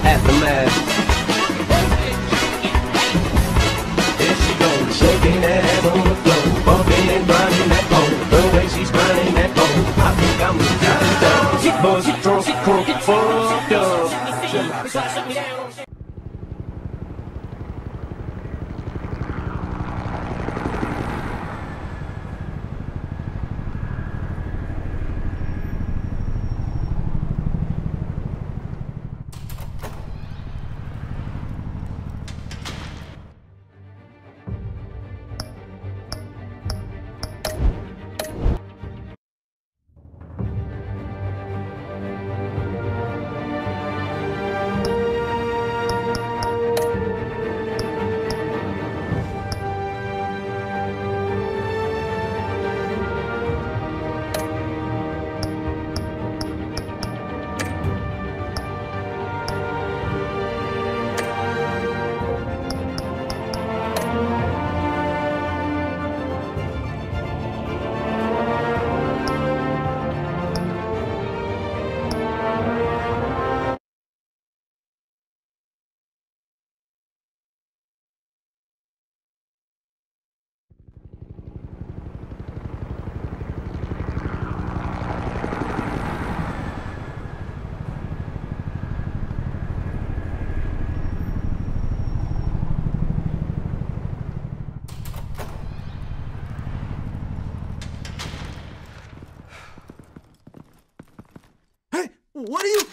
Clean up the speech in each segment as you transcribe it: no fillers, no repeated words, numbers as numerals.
aftermath. There she goes, shaking that ass on the floor, bumping and grinding that pole. The way she's grinding that pole, I think I'm down. She buzzed, drunk, crunk, fucked up. What are you...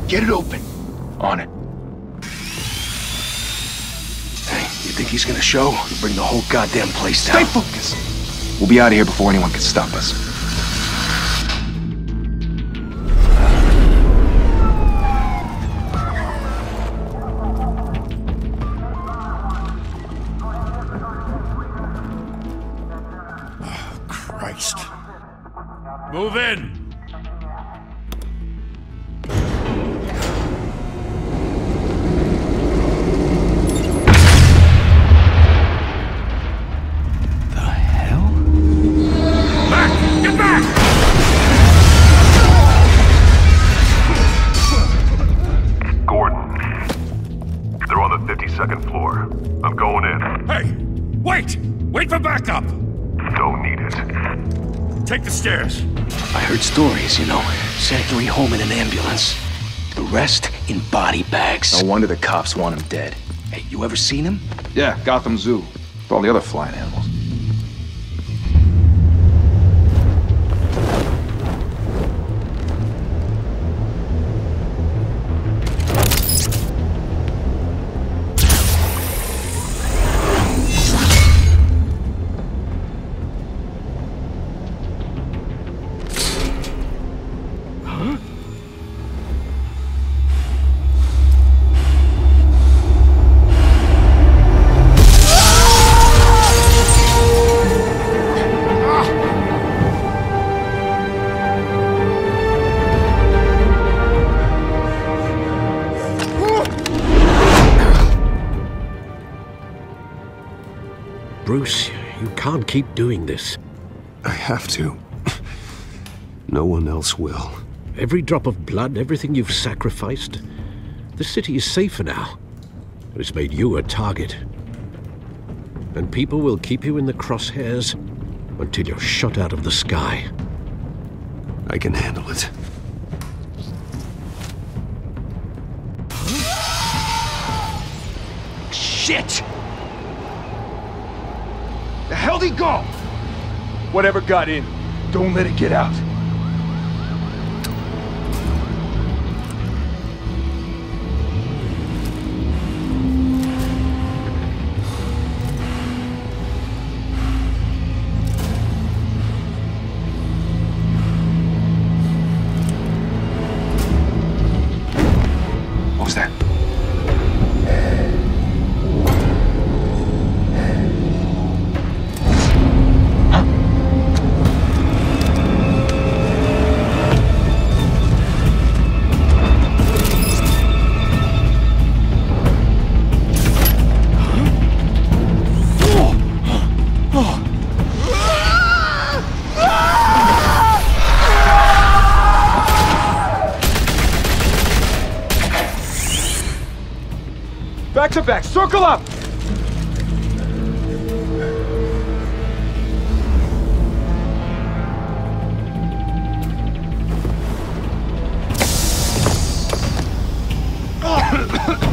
Get it open. On it. You think he's gonna show? He'll bring the whole goddamn place down. Stay focused! We'll be out of here before anyone can stop us. Oh, Christ. Move in! Second floor. I'm going in. Hey! Wait! Wait for backup! Don't need it. Take the stairs. I heard stories, you know. Sent 3 home in an ambulance. The rest in body bags. No wonder the cops want him dead. Hey, you ever seen him? Yeah, Gotham Zoo. With all the other flying animals. Bruce, you can't keep doing this. I have to. No one else will. Every drop of blood, everything you've sacrificed. The city is safer now. It's made you a target. And people will keep you in the crosshairs until you're shot out of the sky. I can handle it. Shit! The hell'd he go? Whatever got in, don't let it get out. What was that? back! Circle up!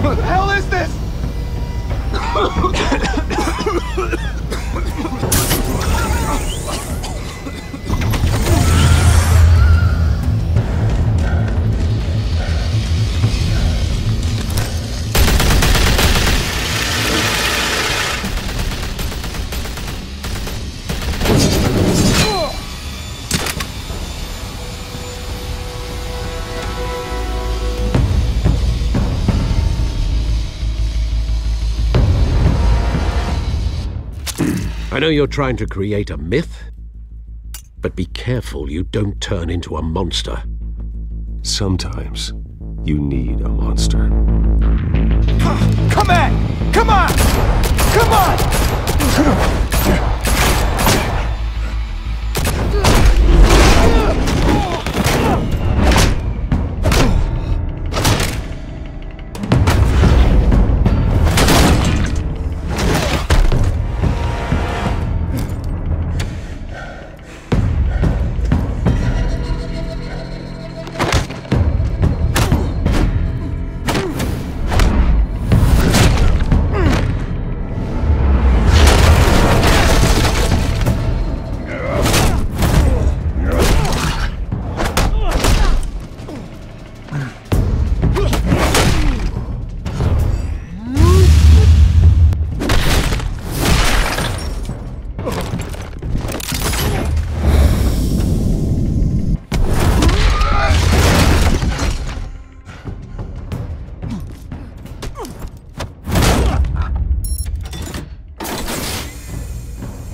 What the hell is this? I know you're trying to create a myth, but be careful you don't turn into a monster. Sometimes you need a monster. Come on! Come on! Come on!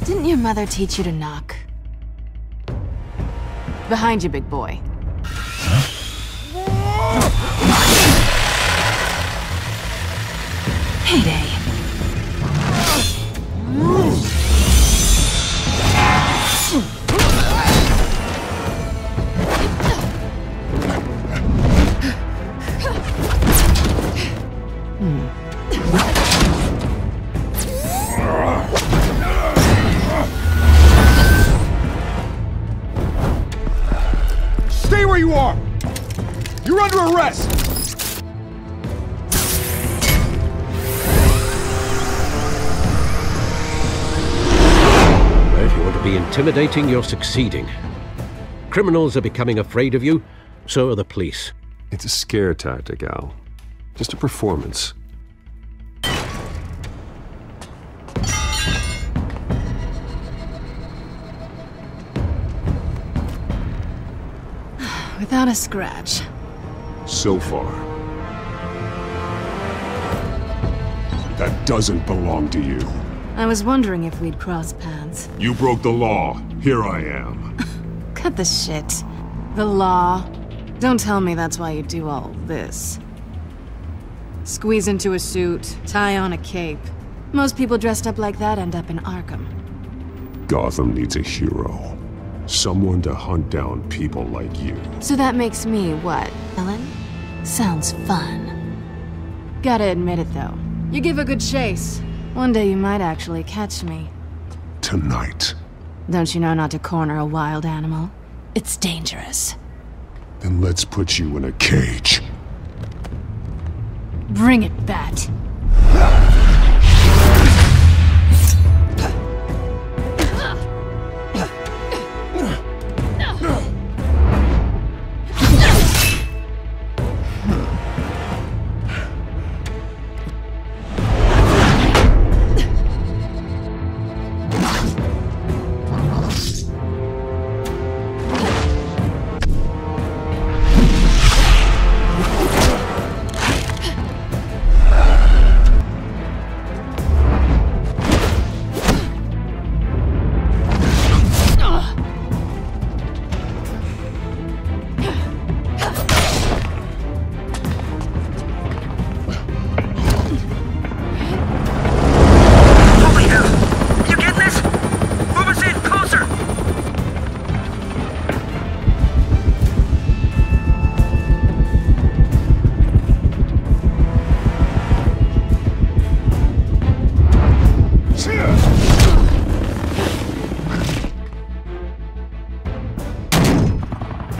Didn't your mother teach you to knock? Behind you, big boy. Heyday. Stay where you are! You're under arrest! If you want to be intimidating, you're succeeding. Criminals are becoming afraid of you, so are the police. It's a scare tactic, Al. Just a performance. Without a scratch. So far. That doesn't belong to you. I was wondering if we'd cross paths. You broke the law. Here I am. Cut the shit. The law. Don't tell me that's why you do all this. Squeeze into a suit, tie on a cape. Most people dressed up like that end up in Arkham. Gotham needs a hero. Someone to hunt down people like you. So that makes me what, Ellen? Sounds fun. Gotta admit it though. You give a good chase. One day you might actually catch me. Tonight. Don't you know not to corner a wild animal? It's dangerous. Then let's put you in a cage. Bring it, Bat.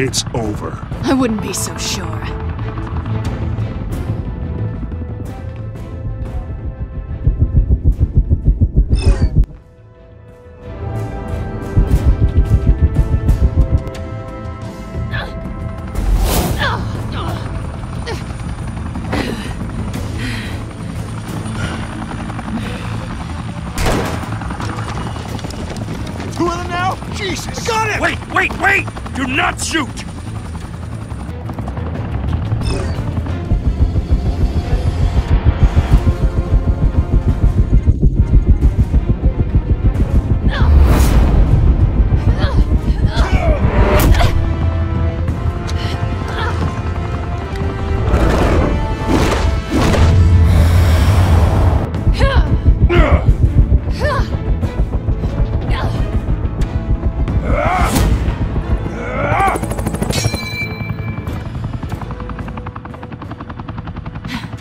It's over. I wouldn't be so sure. Two of them now? Jesus! Got it! Wait! Do not shoot!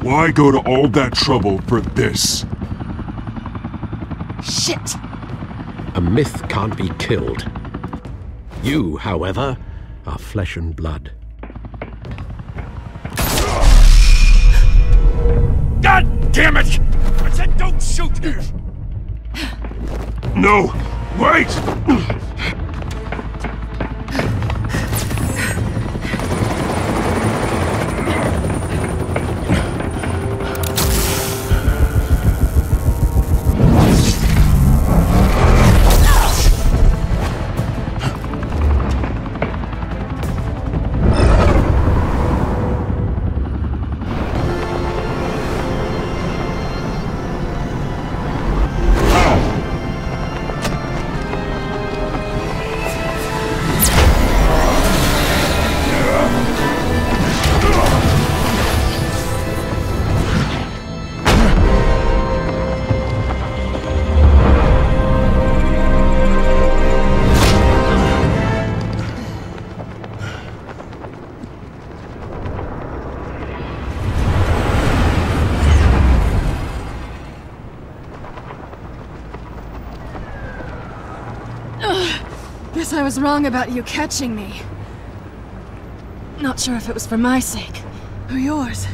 Why go to all that trouble for this? Shit! A myth can't be killed. You, however, are flesh and blood. God damn it! I said don't shoot! No! Wait! Guess I was wrong about you catching me. Not sure if it was for my sake, or yours.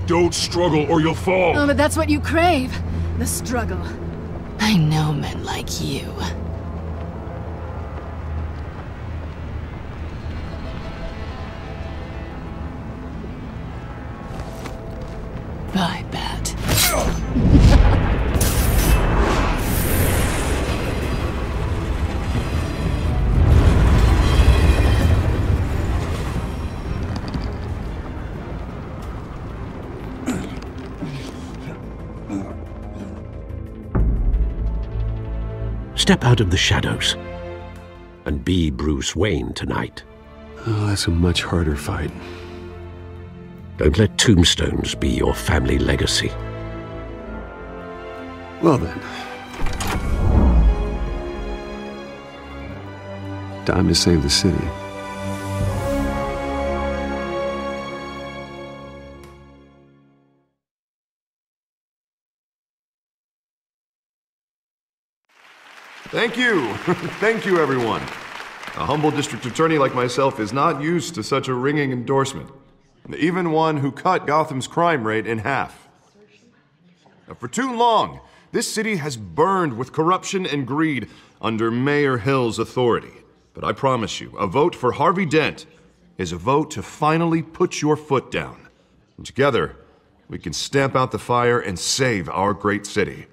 Don't struggle or you'll fall! Oh, but that's what you crave. The struggle. I know men like you. Bye, Bat. Step out of the shadows and be Bruce Wayne tonight. Oh, that's a much harder fight. Don't let tombstones be your family legacy. Well then. Time to save the city. Thank you. Thank you, everyone. A humble district attorney like myself is not used to such a ringing endorsement. Even one who cut Gotham's crime rate in half. For too long, this city has burned with corruption and greed under Mayor Hill's authority. But I promise you, a vote for Harvey Dent is a vote to finally put your foot down. And together, we can stamp out the fire and save our great city.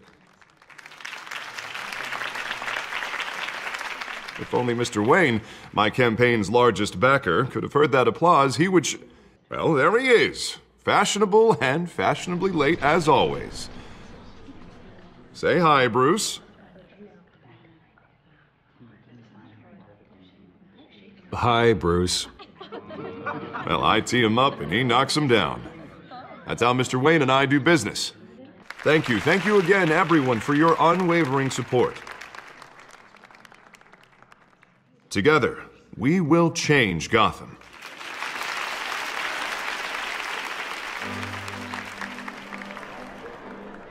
If only Mr. Wayne, my campaign's largest backer, could have heard that applause, he would well, there he is. Fashionable and fashionably late as always. Say hi, Bruce. Hi, Bruce. Well, I tee him up and he knocks him down. That's how Mr. Wayne and I do business. Thank you again, everyone, for your unwavering support. Together, we will change Gotham.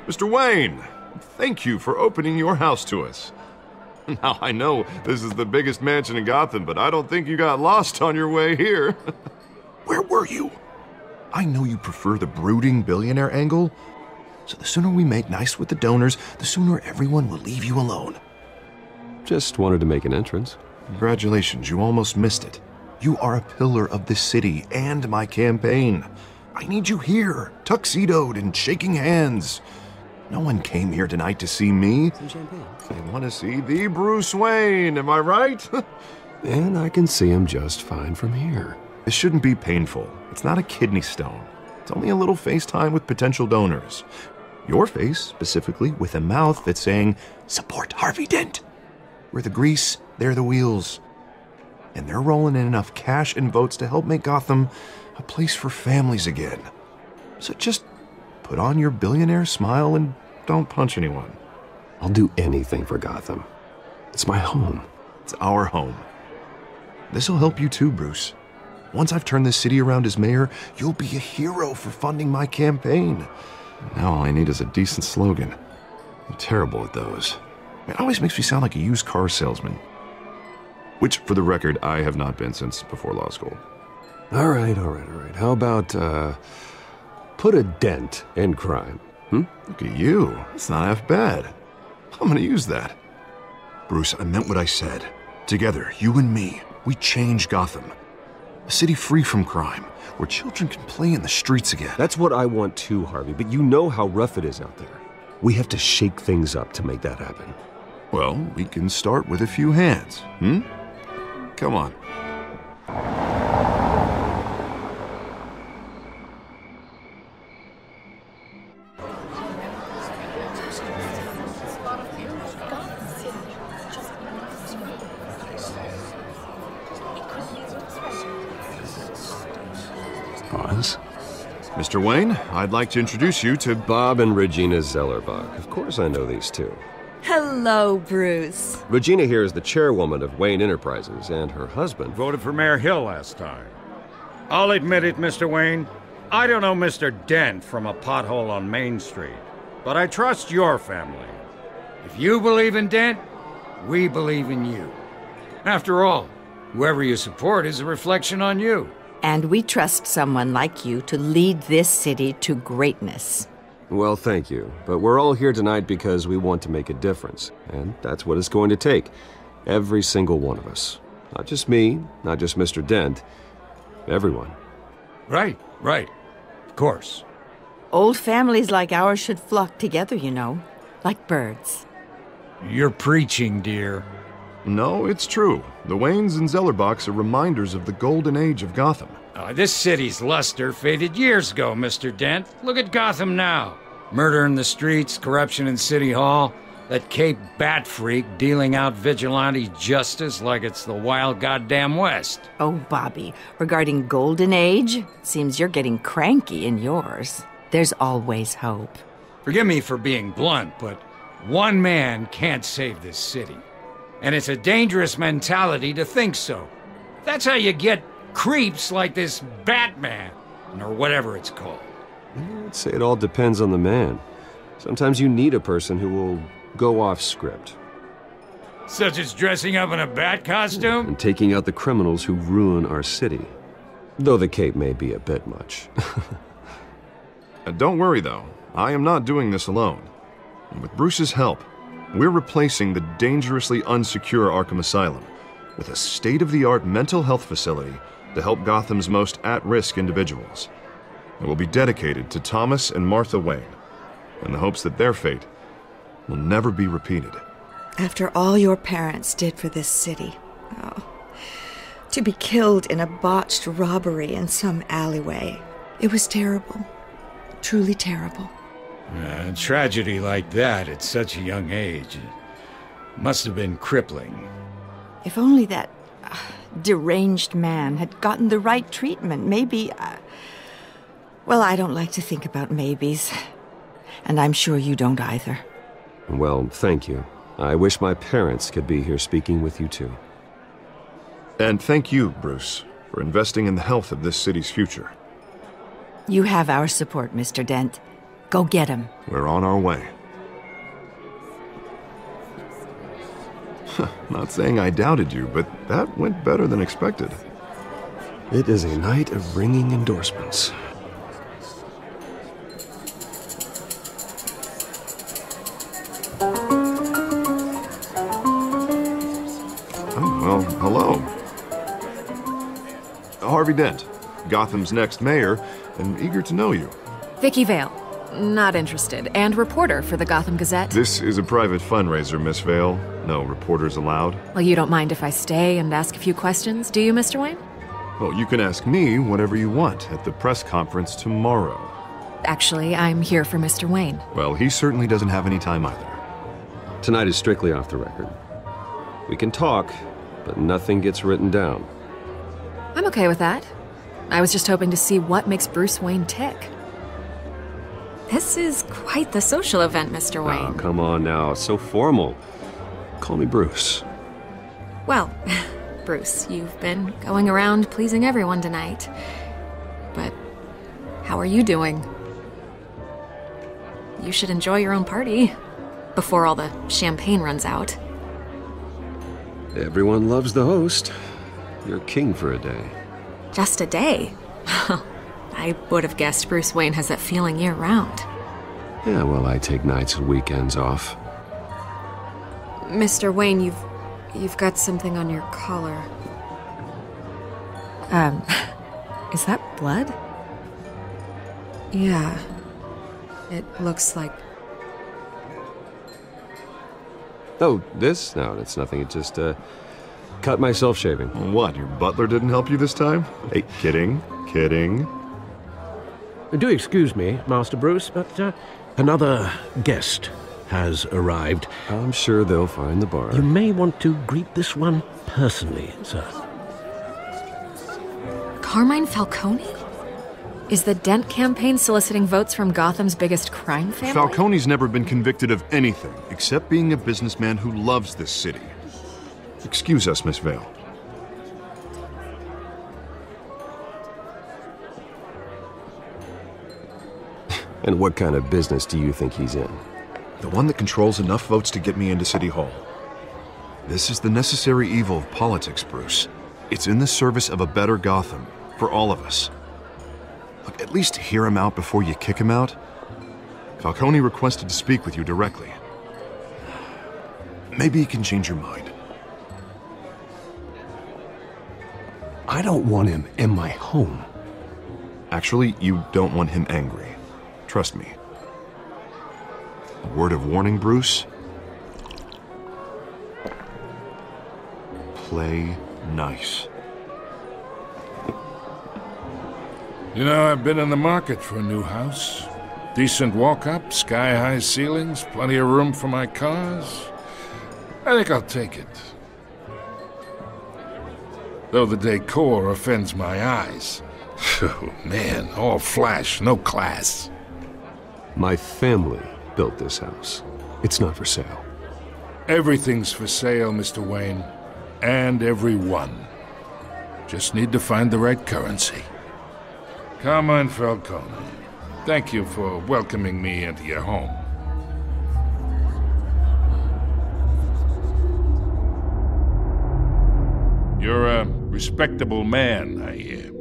Mr. Wayne, thank you for opening your house to us. Now, I know this is the biggest mansion in Gotham, but I don't think you got lost on your way here. Where were you? I know you prefer the brooding billionaire angle, so the sooner we make nice with the donors, the sooner everyone will leave you alone. Just wanted to make an entrance. Congratulations, you almost missed it. You are a pillar of this city and my campaign. I need you here, tuxedoed and shaking hands. No one came here tonight to see me. Some champagne. They want to see the Bruce Wayne, am I right? And I can see him just fine from here. This shouldn't be painful. It's not a kidney stone. It's only a little FaceTime with potential donors. Your face, specifically, with a mouth that's saying, support Harvey Dent. We're the grease, they're the wheels. And they're rolling in enough cash and votes to help make Gotham a place for families again. So just put on your billionaire smile and don't punch anyone. I'll do anything for Gotham. It's my home. It's our home. This'll help you too, Bruce. Once I've turned this city around as mayor, you'll be a hero for funding my campaign. Now all I need is a decent slogan. I'm terrible at those. It always makes me sound like a used car salesman. Which, for the record, I have not been since before law school. All right. How about, put a dent in crime? Look at you. It's not half bad. I'm gonna use that. Bruce, I meant what I said. Together, you and me, we change Gotham. A city free from crime, where children can play in the streets again. That's what I want too, Harvey, but you know how rough it is out there. We have to shake things up to make that happen. Well, we can start with a few hands, Come on. Pause. Mr. Wayne, I'd like to introduce you to Bob and Regina Zellerbach. Of course I know these two. Hello, Bruce. Regina here is the chairwoman of Wayne Enterprises, and her husband Voted for Mayor Hill last time. I'll admit it, Mr. Wayne. I don't know Mr. Dent from a pothole on Main Street, but I trust your family. If you believe in Dent, we believe in you. After all, whoever you support is a reflection on you. And we trust someone like you to lead this city to greatness. Well, thank you. But we're all here tonight because we want to make a difference. And that's what it's going to take. Every single one of us. Not just me, not just Mr. Dent. Everyone. Right. Of course. Old families like ours should flock together, you know. Like birds. You're preaching, dear. No, it's true. The Waynes and Zellerbachs are reminders of the golden age of Gotham. This city's luster faded years ago, Mr. Dent. Look at Gotham now. Murder in the streets, corruption in City Hall, that Cape Bat freak dealing out vigilante justice like it's the wild goddamn West. Oh, Bobby, regarding Golden Age, seems you're getting cranky in yours. There's always hope. Forgive me for being blunt, but one man can't save this city. And it's a dangerous mentality to think so. That's how you get creeps like this Batman, or whatever it's called. I'd say it all depends on the man. Sometimes you need a person who will go off script. Such as dressing up in a bat costume? And taking out the criminals who ruin our city. Though the cape may be a bit much. Don't worry, though. I am not doing this alone. And with Bruce's help, we're replacing the dangerously unsecure Arkham Asylum with a state-of-the-art mental health facility to help Gotham's most at-risk individuals. It will be dedicated to Thomas and Martha Wayne, in the hopes that their fate will never be repeated. After all your parents did for this city, to be killed in a botched robbery in some alleyway, it was terrible. Truly terrible. A tragedy like that at such a young age must have been crippling. If only that deranged man had gotten the right treatment, maybe... well, I don't like to think about maybes. And I'm sure you don't either. Well, thank you. I wish my parents could be here speaking with you too. And thank you, Bruce, for investing in the health of this city's future. You have our support, Mr. Dent. Go get him. We're on our way. Not saying I doubted you, but that went better than expected. It is a night of ringing endorsements. Oh, well, hello. Harvey Dent, Gotham's next mayor, and eager to know you. Vicky Vale. Not interested. And reporter for the Gotham Gazette. This is a private fundraiser, Miss Vale. No reporters allowed. Well, you don't mind if I stay and ask a few questions, do you, Mr. Wayne? Well, you can ask me whatever you want at the press conference tomorrow. Actually, I'm here for Mr. Wayne. Well, he certainly doesn't have any time either. Tonight is strictly off the record. We can talk, but nothing gets written down. I'm okay with that. I was just hoping to see what makes Bruce Wayne tick. This is quite the social event, Mr. Wayne. Oh, come on now. It's so formal. Call me Bruce. Well, Bruce, you've been going around pleasing everyone tonight. But how are you doing? You should enjoy your own party before all the champagne runs out. Everyone loves the host. You're king for a day. Just a day? I would have guessed Bruce Wayne has that feeling year-round. Yeah, well, I take nights and weekends off. Mr. Wayne, you've got something on your collar. Is that blood? Yeah. It looks like... Oh, this? No, that's nothing. It just, cut myself shaving. What, your butler didn't help you this time? Hey, kidding. Do excuse me, Master Bruce, but another guest has arrived. I'm sure they'll find the bar. You may want to greet this one personally, sir. Carmine Falcone? Is the Dent campaign soliciting votes from Gotham's biggest crime family? Falcone's never been convicted of anything except being a businessman who loves this city. Excuse us, Miss Vale. And what kind of business do you think he's in? The one that controls enough votes to get me into City Hall. This is the necessary evil of politics, Bruce. It's in the service of a better Gotham, for all of us. Look, at least hear him out before you kick him out. Falcone requested to speak with you directly. Maybe he can change your mind. I don't want him in my home. Actually, you don't want him angry. Trust me. A word of warning, Bruce. Play nice. You know, I've been in the market for a new house. Decent walk-up, sky-high ceilings, plenty of room for my cars. I think I'll take it. Though the decor offends my eyes. Oh, man, all flash, no class. My family built this house. It's not for sale. Everything's for sale, Mr. Wayne. And everyone. Just need to find the right currency. Carmine Falcone, thank you for welcoming me into your home. You're a respectable man, I hear.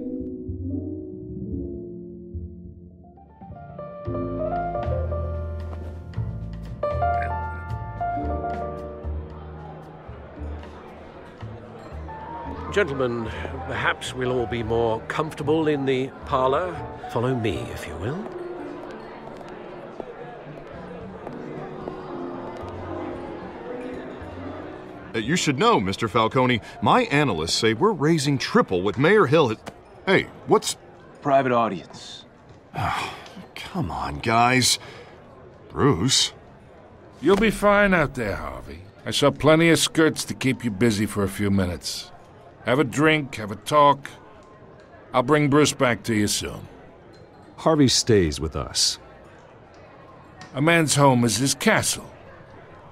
Gentlemen, perhaps we'll all be more comfortable in the parlor. Follow me, if you will. You should know, Mr. Falcone, my analysts say we're raising triple what Mayor Hill has... Hey, what's... Private audience. Oh, come on, guys. Bruce? You'll be fine out there, Harvey. I saw plenty of skirts to keep you busy for a few minutes. Have a drink, have a talk. I'll bring Bruce back to you soon. Harvey stays with us. A man's home is his castle.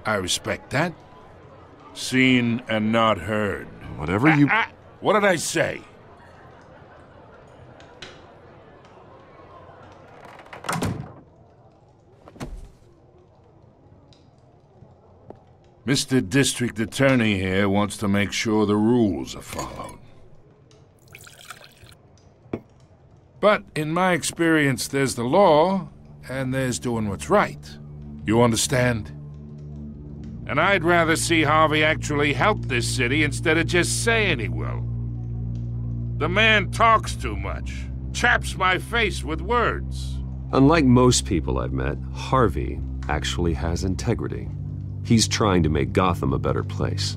I respect that. Seen and not heard. Whatever you... What did I say? Mr. District Attorney here wants to make sure the rules are followed. But in my experience, there's the law, and there's doing what's right. You understand? And I'd rather see Harvey actually help this city instead of just saying he will. The man talks too much, chaps my face with words. Unlike most people I've met, Harvey actually has integrity. He's trying to make Gotham a better place.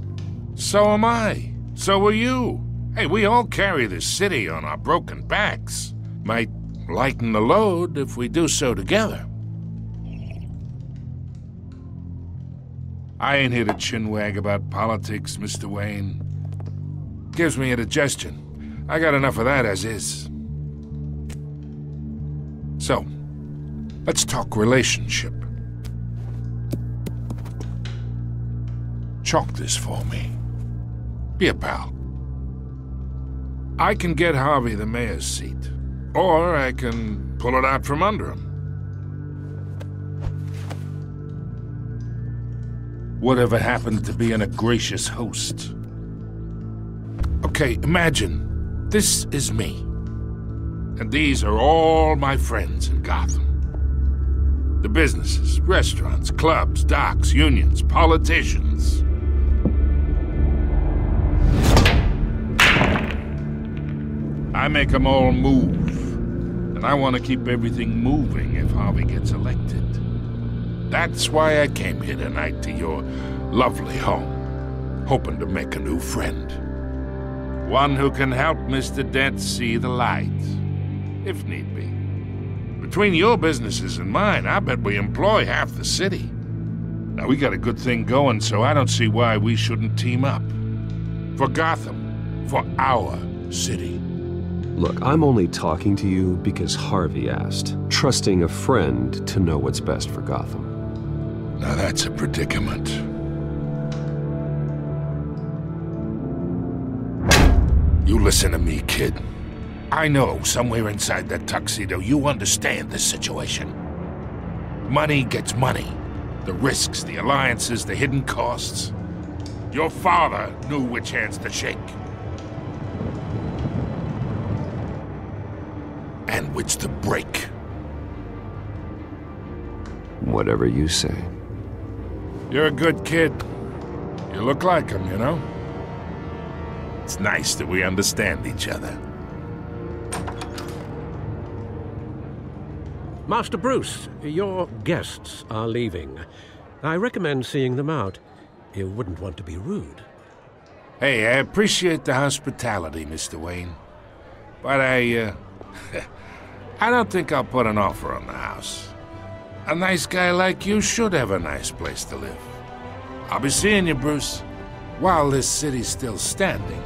So am I. So are you. Hey, we all carry this city on our broken backs. Might lighten the load if we do so together. I ain't here to chinwag about politics, Mr. Wayne. Gives me indigestion. I got enough of that as is. So, let's talk relationship. Chalk this for me. Be a pal. I can get Harvey the mayor's seat, or I can pull it out from under him. Whatever happened to being a gracious host? Okay, imagine this is me, and these are all my friends in Gotham. The businesses, restaurants, clubs, docks, unions, politicians. I make them all move, and I want to keep everything moving if Harvey gets elected. That's why I came here tonight to your lovely home, hoping to make a new friend. One who can help Mr. Dent see the light, if need be. Between your businesses and mine, I bet we employ half the city. Now, we got a good thing going, so I don't see why we shouldn't team up. For Gotham, for our city. Look, I'm only talking to you because Harvey asked, trusting a friend to know what's best for Gotham. Now that's a predicament. You listen to me, kid. I know somewhere inside that tuxedo you understand this situation. Money gets money. The risks, the alliances, the hidden costs. Your father knew which hands to shake. And which to break. Whatever you say. You're a good kid. You look like him, you know? It's nice that we understand each other. Master Bruce, your guests are leaving. I recommend seeing them out. You wouldn't want to be rude. Hey, I appreciate the hospitality, Mr. Wayne. But I don't think I'll put an offer on the house. A nice guy like you should have a nice place to live. I'll be seeing you, Bruce, while this city's still standing.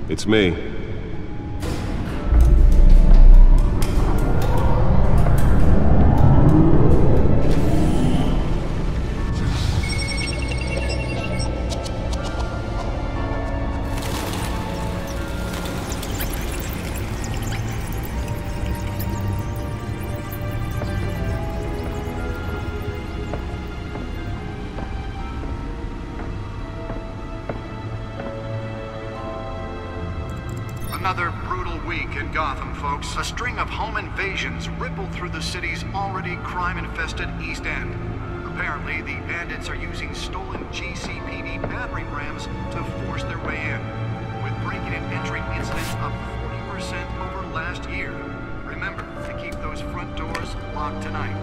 It's me. Another brutal week in Gotham, folks. A string of home invasions rippled through the city's already crime-infested East End. Apparently, the bandits are using stolen GCPD battering rams to force their way in, with breaking and entering incidents up 40% over last year. Remember to keep those front doors locked tonight.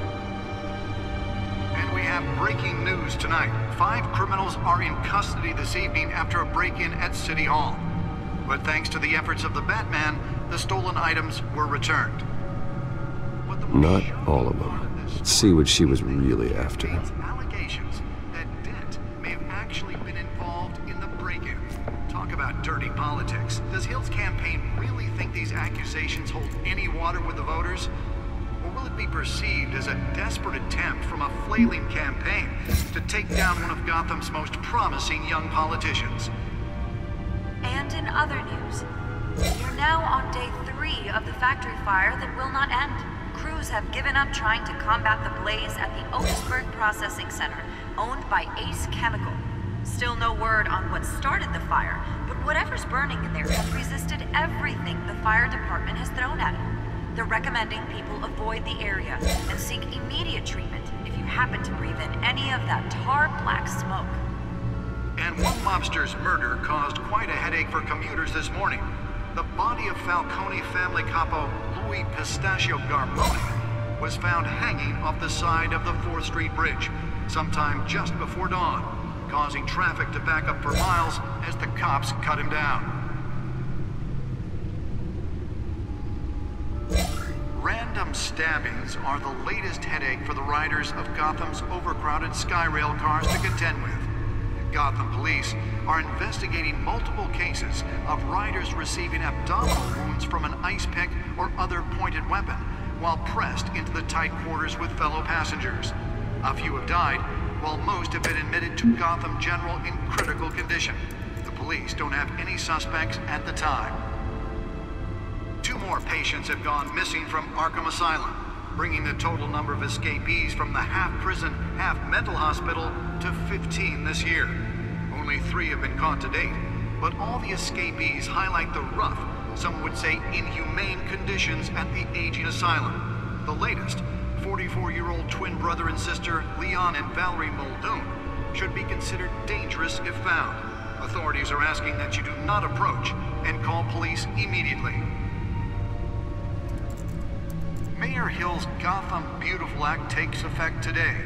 And we have breaking news tonight. 5 criminals are in custody this evening after a break-in at City Hall. But thanks to the efforts of the Batman, the stolen items were returned. Not all of them. Let's see what she was really after. Allegations that Dent may have actually been involved in the break-in. Talk about dirty politics. Does Hill's campaign really think these accusations hold any water with the voters? Or will it be perceived as a desperate attempt from a flailing campaign to take down one of Gotham's most promising young politicians? And in other news, you're now on day 3 of the factory fire that will not end. Crews have given up trying to combat the blaze at the Otisburg Processing Center, owned by Ace Chemical. Still no word on what started the fire, but whatever's burning in there has resisted everything the fire department has thrown at it. They're recommending people avoid the area and seek immediate treatment if you happen to breathe in any of that tar-black smoke. And one mobster's murder caused quite a headache for commuters this morning. The body of Falcone family capo Louis Pistachio Garmoni was found hanging off the side of the 4th Street Bridge sometime just before dawn, causing traffic to back up for miles as the cops cut him down. Random stabbings are the latest headache for the riders of Gotham's overcrowded Skyrail cars to contend with. Gotham police are investigating multiple cases of riders receiving abdominal wounds from an ice pick or other pointed weapon while pressed into the tight quarters with fellow passengers. A few have died, while most have been admitted to Gotham General in critical condition. The police don't have any suspects at the time. 2 more patients have gone missing from Arkham Asylum, bringing the total number of escapees from the half-prison, half-mental hospital to 15 this year. Only 3 have been caught to date, but all the escapees highlight the rough, some would say inhumane conditions at the aging asylum. The latest, 44-year-old twin brother and sister Leon and Valerie Muldoon, should be considered dangerous if found. Authorities are asking that you do not approach and call police immediately. Mayor Hill's Gotham Beautiful Act takes effect today,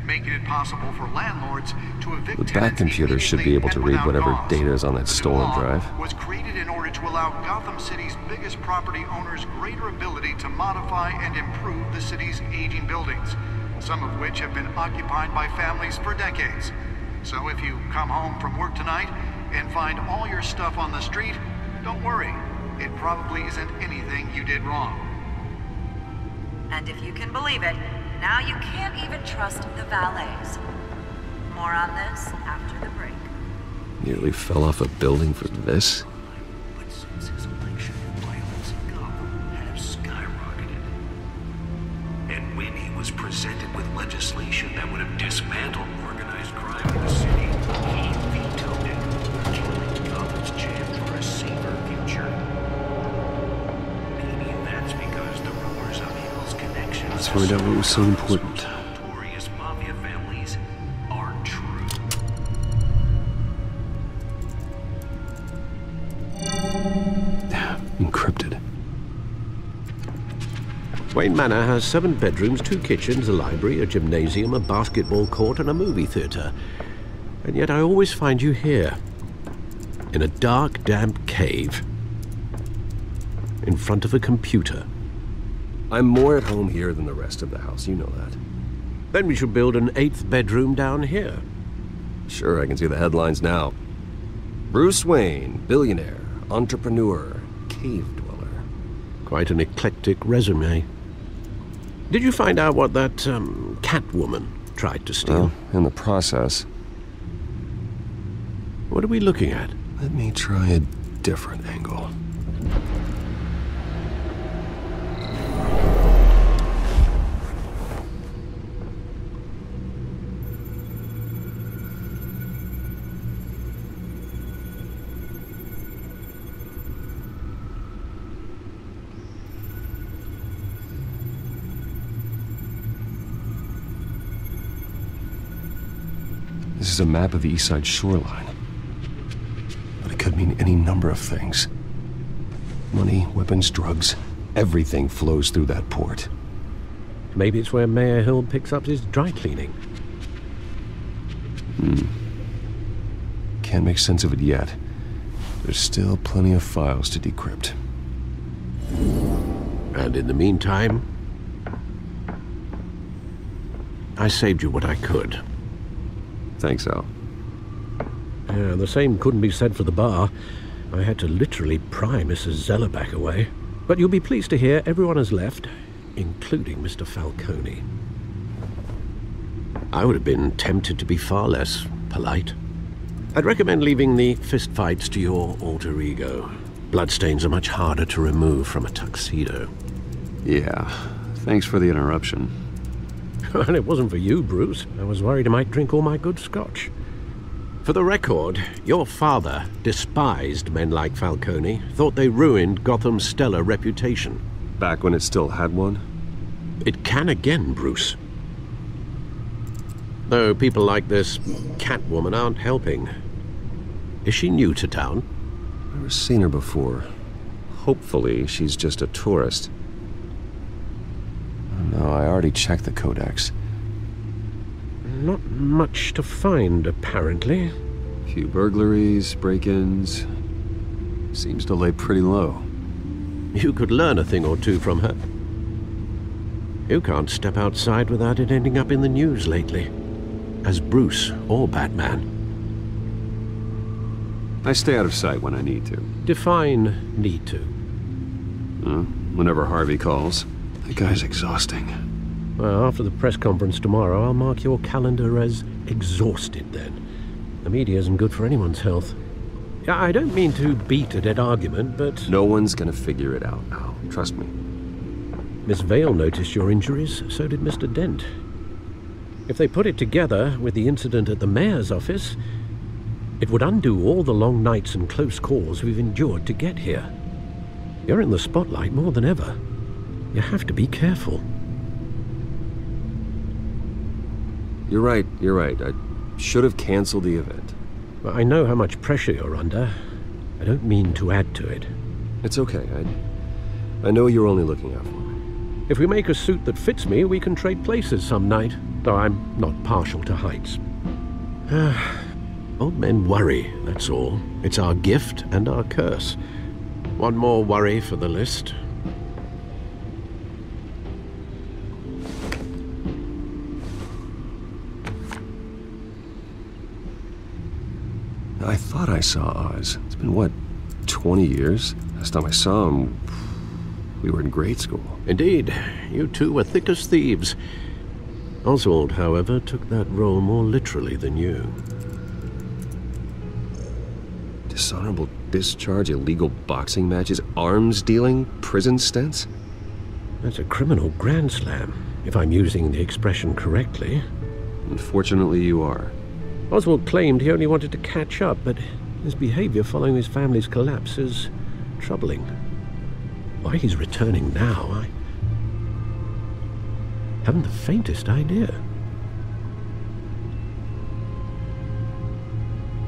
making it possible for landlords to evict The Bat computer should be able to read whatever data is on that stolen drive. Was created in order to allow Gotham City's biggest property owners greater ability to modify and improve the city's aging buildings, some of which have been occupied by families for decades. So if you come home from work tonight and find all your stuff on the street, don't worry. It probably isn't anything you did wrong. And if you can believe it, now you can't even trust the valets. More on this after the break. Nearly fell off a building for this? But since his election, violence in Gotham has skyrocketed. And when he was presented with legislation that would have dismantled organized crime in the city, he vetoed it, killing Gotham's chance for a safer future. Maybe that's because the rumors of Hill's connections. Let's find out what was so important. Notorious mafia families are true. Encrypted. Wayne Manor has 7 bedrooms, 2 kitchens, a library, a gymnasium, a basketball court, and a movie theater. And yet I always find you here, in a dark, damp cave, in front of a computer. I'm more at home here than the rest of the house, you know that. Then we should build an 8th bedroom down here. Sure, I can see the headlines now. Bruce Wayne, billionaire, entrepreneur, cave dweller. Quite an eclectic resume. Did you find out what that, Catwoman tried to steal? Well, in the process. What are we looking at? Let me try a different angle. This is a map of the East Side shoreline. But it could mean any number of things. Money, weapons, drugs, everything flows through that port. Maybe it's where Mayor Hill picks up his dry cleaning. Can't make sense of it yet. There's still plenty of files to decrypt. And in the meantime, I saved you what I could. Thanks, Al. Yeah, the same couldn't be said for the bar. I had to literally pry Mrs. Zeller back away. But you'll be pleased to hear everyone has left, including Mr. Falcone. I would have been tempted to be far less polite. I'd recommend leaving the fistfights to your alter ego. Bloodstains are much harder to remove from a tuxedo. Yeah, thanks for the interruption. And it wasn't for you, Bruce. I was worried I might drink all my good scotch. For the record, your father despised men like Falcone, thought they ruined Gotham's stellar reputation. Back when it still had one? It can again, Bruce. Though people like this Catwoman aren't helping. Is she new to town? Never seen her before. Hopefully, she's just a tourist. No, I already checked the codex. Not much to find, apparently. Few burglaries, break-ins. Seems to lay pretty low. You could learn a thing or two from her. You can't step outside without it ending up in the news lately. As Bruce or Batman. I stay out of sight when I need to. Define need to. Whenever Harvey calls. That guy's exhausting. Well, after the press conference tomorrow, I'll mark your calendar as exhausted then. The media isn't good for anyone's health. I don't mean to beat a dead argument, but... No one's gonna figure it out now. Trust me. Miss Vale noticed your injuries, so did Mr. Dent. If they put it together with the incident at the mayor's office, it would undo all the long nights and close calls we've endured to get here. You're in the spotlight more than ever. You have to be careful. You're right. I should have canceled the event. But I know how much pressure you're under. I don't mean to add to it. It's okay. I know you're only looking out for me. If we make a suit that fits me, we can trade places some night. Though I'm not partial to heights. Old men worry, that's all. It's our gift and our curse. One more worry for the list. I thought I saw Oz. It's been, what, 20 years? Last time I saw him, we were in grade school. Indeed. You two were thick as thieves. Oswald, however, took that role more literally than you. Dishonorable discharge, illegal boxing matches, arms dealing, prison stints? That's a criminal grand slam, if I'm using the expression correctly. Unfortunately, you are. Oswald claimed he only wanted to catch up, but his behavior following his family's collapse is troubling. Why he's returning now, I haven't the faintest idea.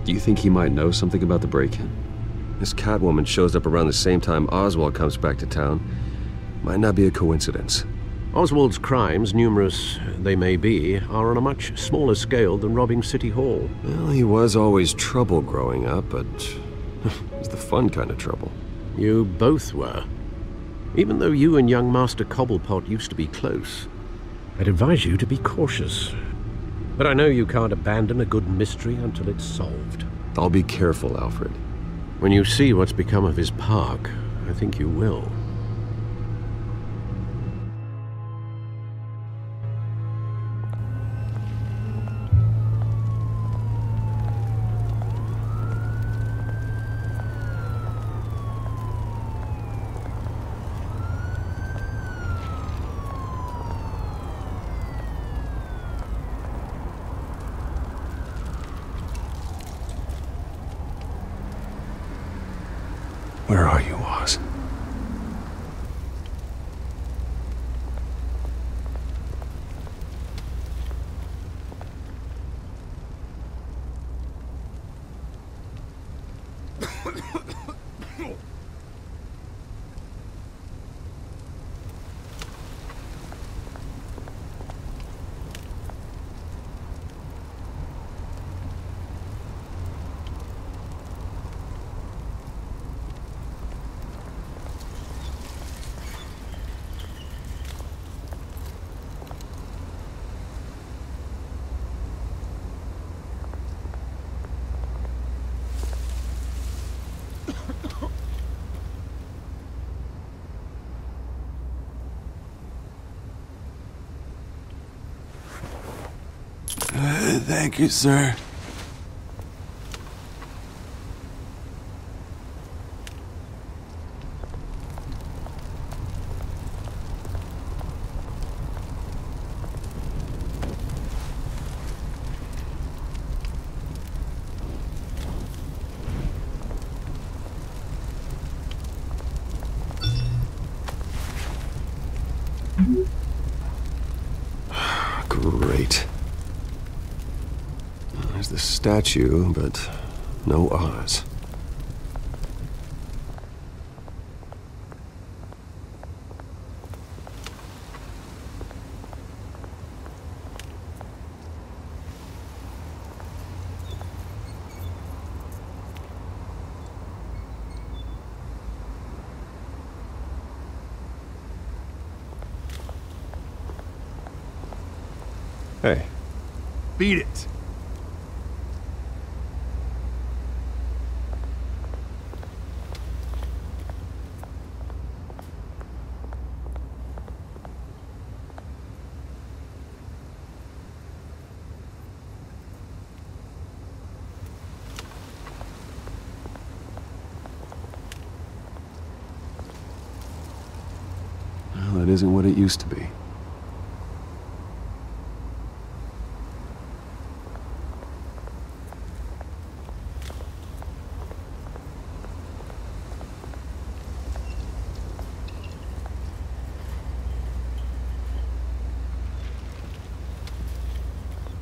Do you think he might know something about the break-in? This Catwoman shows up around the same time Oswald comes back to town. Might not be a coincidence. Oswald's crimes, numerous they may be, are on a much smaller scale than robbing City Hall. Well, he was always trouble growing up, but it was the fun kind of trouble. You both were. Even though you and young Master Cobblepot used to be close, I'd advise you to be cautious. But I know you can't abandon a good mystery until it's solved. I'll be careful, Alfred. When you see what's become of his park, I think you will. Where are you, Oz? Thank you, sir. Great. There's the statue, but no Oz. Hey. Beat it. Well, that isn't what it used to be.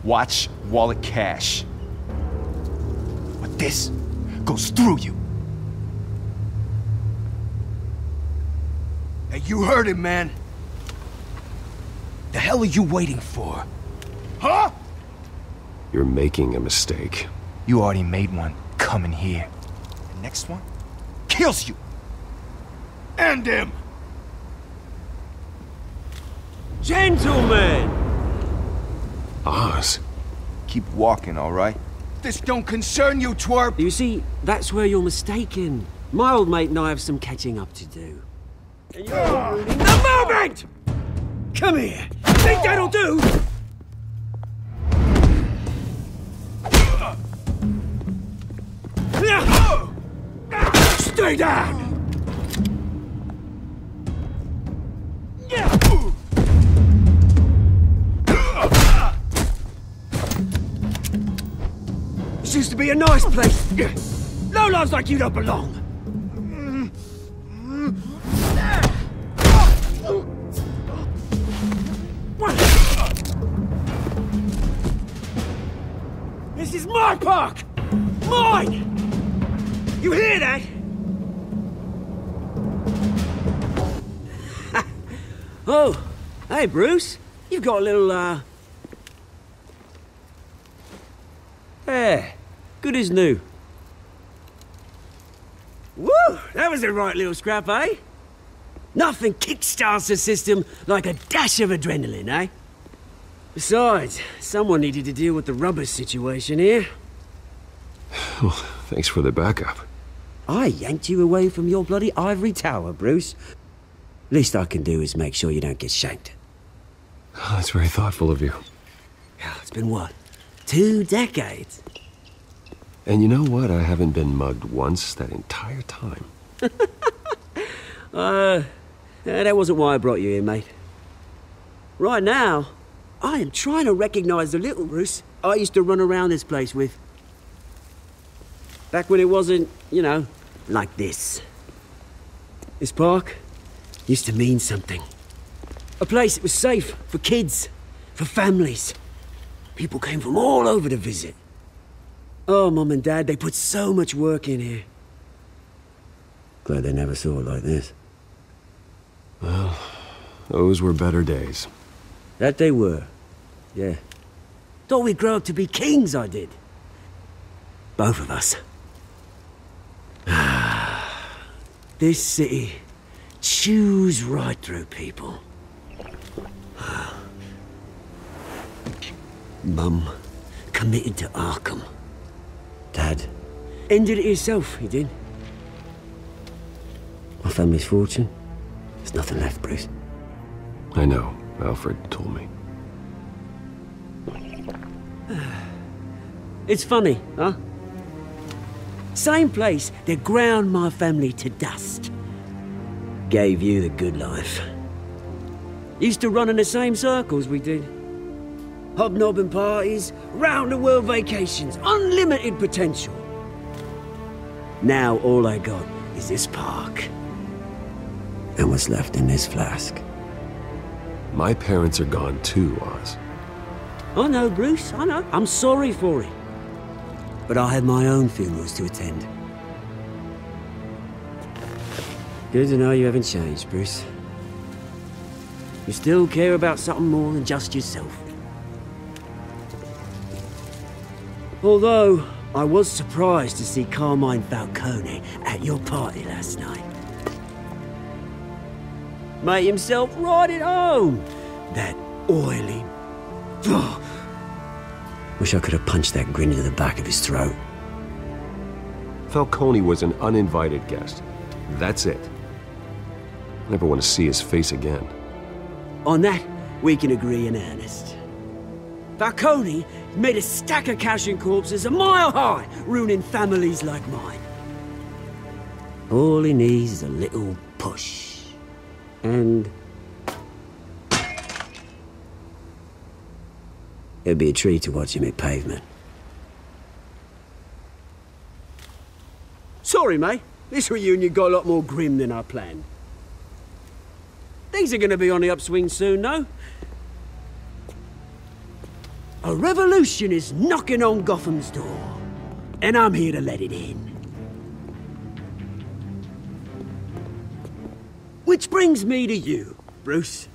Watch wallet cash. But this goes through you. Hey, you heard it, man. The hell are you waiting for? Huh? You're making a mistake. You already made one coming here. The next one kills you. And him. Gentlemen! Oz. Keep walking, all right? This don't concern you, twerp! You see, that's where you're mistaken. My old mate and I have some catching up to do. And you're ruining the moment! Come here! Think that'll do? Stay down! This used to be a nice place. No lives like you don't belong. This is my park! Mine! You hear that? Oh, hey Bruce. You've got a little, There. Good as new. Woo! That was a right little scrap, eh? Nothing kickstarts the system like a dash of adrenaline, eh? Besides, someone needed to deal with the rubber situation here. Well, thanks for the backup. I yanked you away from your bloody ivory tower, Bruce. Least I can do is make sure you don't get shanked. Oh, that's very thoughtful of you. It's been what? 2 decades? And you know what? I haven't been mugged once that entire time. That wasn't why I brought you here, mate. Right now, I am trying to recognize the little Bruce I used to run around this place with. Back when it wasn't, you know, like this. This park used to mean something. A place that was safe for kids, for families. People came from all over to visit. Oh, Mum and Dad, they put so much work in here. Glad they never saw it like this. Well, those were better days. That they were, yeah. Thought we'd grow up to be kings, I did. Both of us. This city chews right through people. Mum committed to Arkham. Dad ended it himself, he did. My family's fortune, there's nothing left, Bruce. I know. Alfred told me. It's funny, huh? Same place that ground my family to dust. Gave you the good life. Used to run in the same circles we did. Hobnobbing parties, round-the-world vacations, unlimited potential. Now all I got is this park. And what's left in this flask. My parents are gone too, Oz. I know, Bruce, I know. I'm sorry for it. But I have my own funerals to attend. Good to know you haven't changed, Bruce. You still care about something more than just yourself. Although, I was surprised to see Carmine Falcone at your party last night. Made himself right at home. That oily... Oh. Wish I could have punched that grin into the back of his throat. Falcone was an uninvited guest. That's it. I never want to see his face again. On that, we can agree in earnest. Falcone made a stack of cash and corpses a mile high, ruining families like mine. All he needs is a little push. And... it'd be a treat to watch him hit pavement. Sorry, mate. This reunion got a lot more grim than I planned. Things are gonna be on the upswing soon, though. A revolution is knocking on Gotham's door, and I'm here to let it in. Which brings me to you, Bruce.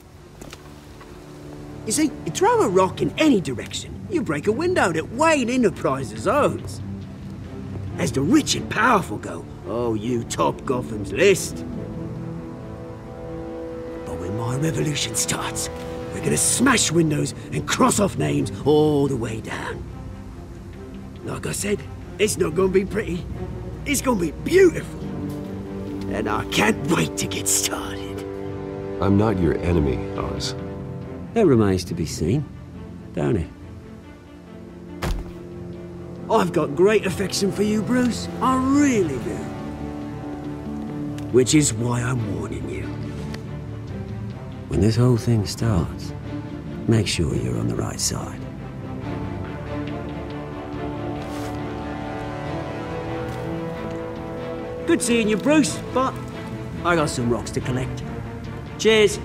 You see, you throw a rock in any direction, you break a window that Wayne Enterprises owns. As the rich and powerful go, oh, you top Gotham's list. But when my revolution starts, we're gonna smash windows and cross off names all the way down. Like I said, it's not gonna be pretty. It's gonna be beautiful. And I can't wait to get started. I'm not your enemy, Oz. That remains to be seen, don't it? I've got great affection for you, Bruce. I really do. Which is why I'm warning you. When this whole thing starts, make sure you're on the right side. Good seeing you, Bruce, but I got some rocks to collect. Cheers.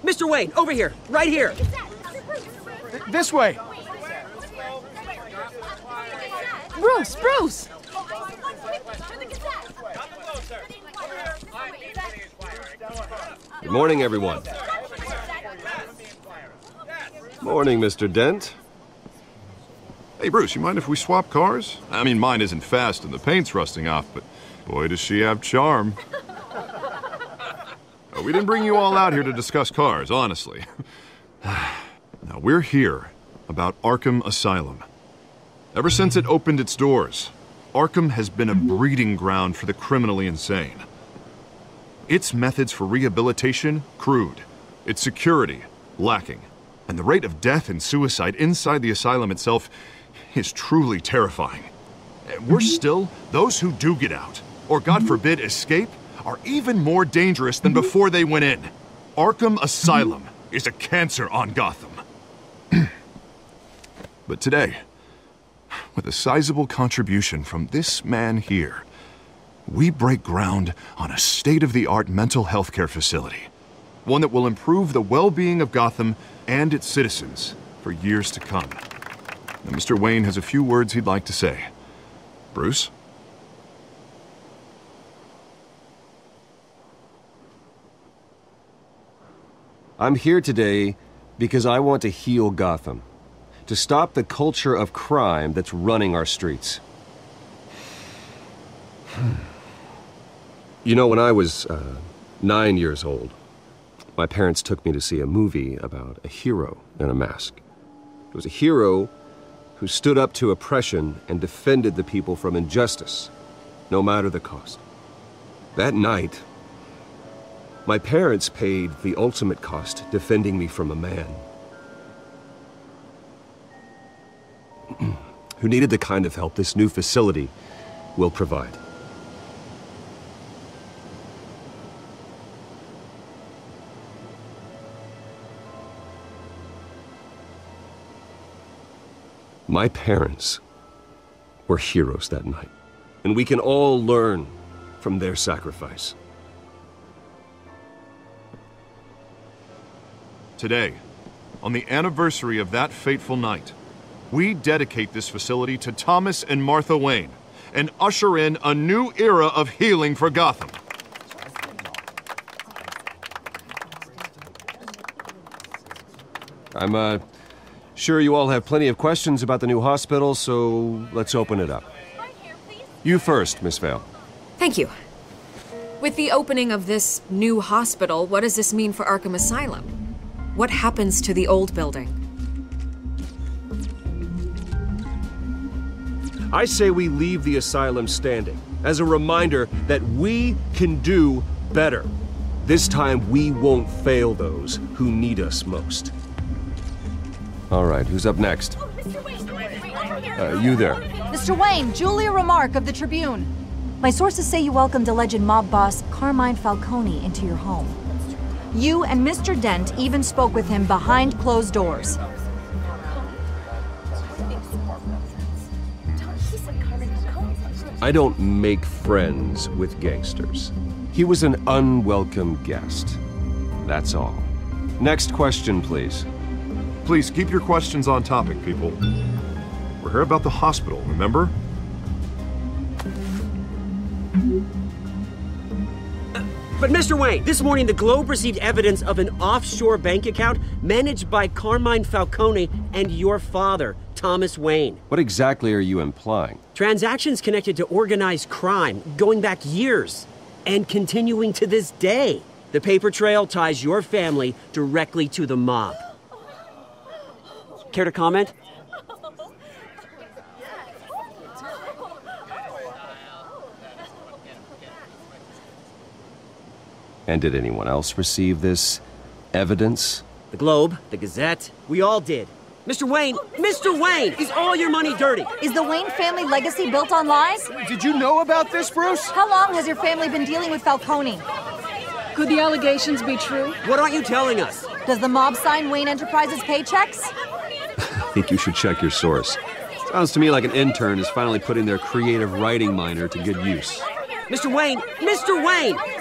Mr. Wayne, over here, right here. This way. Bruce, Bruce! Good morning, everyone. Morning, Mr. Dent. Hey, Bruce, you mind if we swap cars? I mean, mine isn't fast and the paint's rusting off, but boy, does she have charm. We didn't bring you all out here to discuss cars, honestly. Now, we're here about Arkham Asylum. Ever since it opened its doors, Arkham has been a breeding ground for the criminally insane. Its methods for rehabilitation, crude. Its security, lacking. And the rate of death and suicide inside the asylum itself is truly terrifying. Worse still, those who do get out, or God forbid, escape, are even more dangerous than before they went in. Arkham Asylum is a cancer on Gotham. But today, with a sizable contribution from this man here, we break ground on a state-of-the-art mental health care facility. One that will improve the well-being of Gotham and its citizens for years to come. Now, Mr. Wayne has a few words he'd like to say. Bruce? I'm here today because I want to heal Gotham. To stop the culture of crime that's running our streets. You know, when I was 9 years old, my parents took me to see a movie about a hero in a mask. It was a hero who stood up to oppression and defended the people from injustice, no matter the cost. That night, my parents paid the ultimate cost defending me from a man who needed the kind of help this new facility will provide. My parents were heroes that night, and we can all learn from their sacrifice. Today, on the anniversary of that fateful night, we dedicate this facility to Thomas and Martha Wayne and usher in a new era of healing for Gotham. I'm sure you all have plenty of questions about the new hospital, so let's open it up. You first, Miss Vale. Thank you. With the opening of this new hospital, what does this mean for Arkham Asylum? What happens to the old building? I say we leave the asylum standing as a reminder that we can do better. This time we won't fail those who need us most. All right, who's up next? You there. Mr. Wayne, Julia Remark of the Tribune. My sources say you welcomed alleged mob boss Carmine Falcone into your home. You and Mr. Dent even spoke with him behind closed doors. I don't make friends with gangsters. He was an unwelcome guest. That's all. Next question, please. Please keep your questions on topic, people. We're here about the hospital, remember? But Mr. Wayne, this morning the Globe received evidence of an offshore bank account managed by Carmine Falcone and your father, Thomas Wayne. What exactly are you implying? Transactions connected to organized crime going back years and continuing to this day. The paper trail ties your family directly to the mob. Care to comment? And did anyone else receive this evidence? The Globe, the Gazette, we all did. Mr. Wayne, is all your money dirty? Is the Wayne family legacy built on lies? Did you know about this, Bruce? How long has your family been dealing with Falcone? Could the allegations be true? What aren't you telling us? Does the mob sign Wayne Enterprises paychecks? I think you should check your source. Sounds to me like an intern is finally putting their creative writing minor to good use. Mr. Wayne!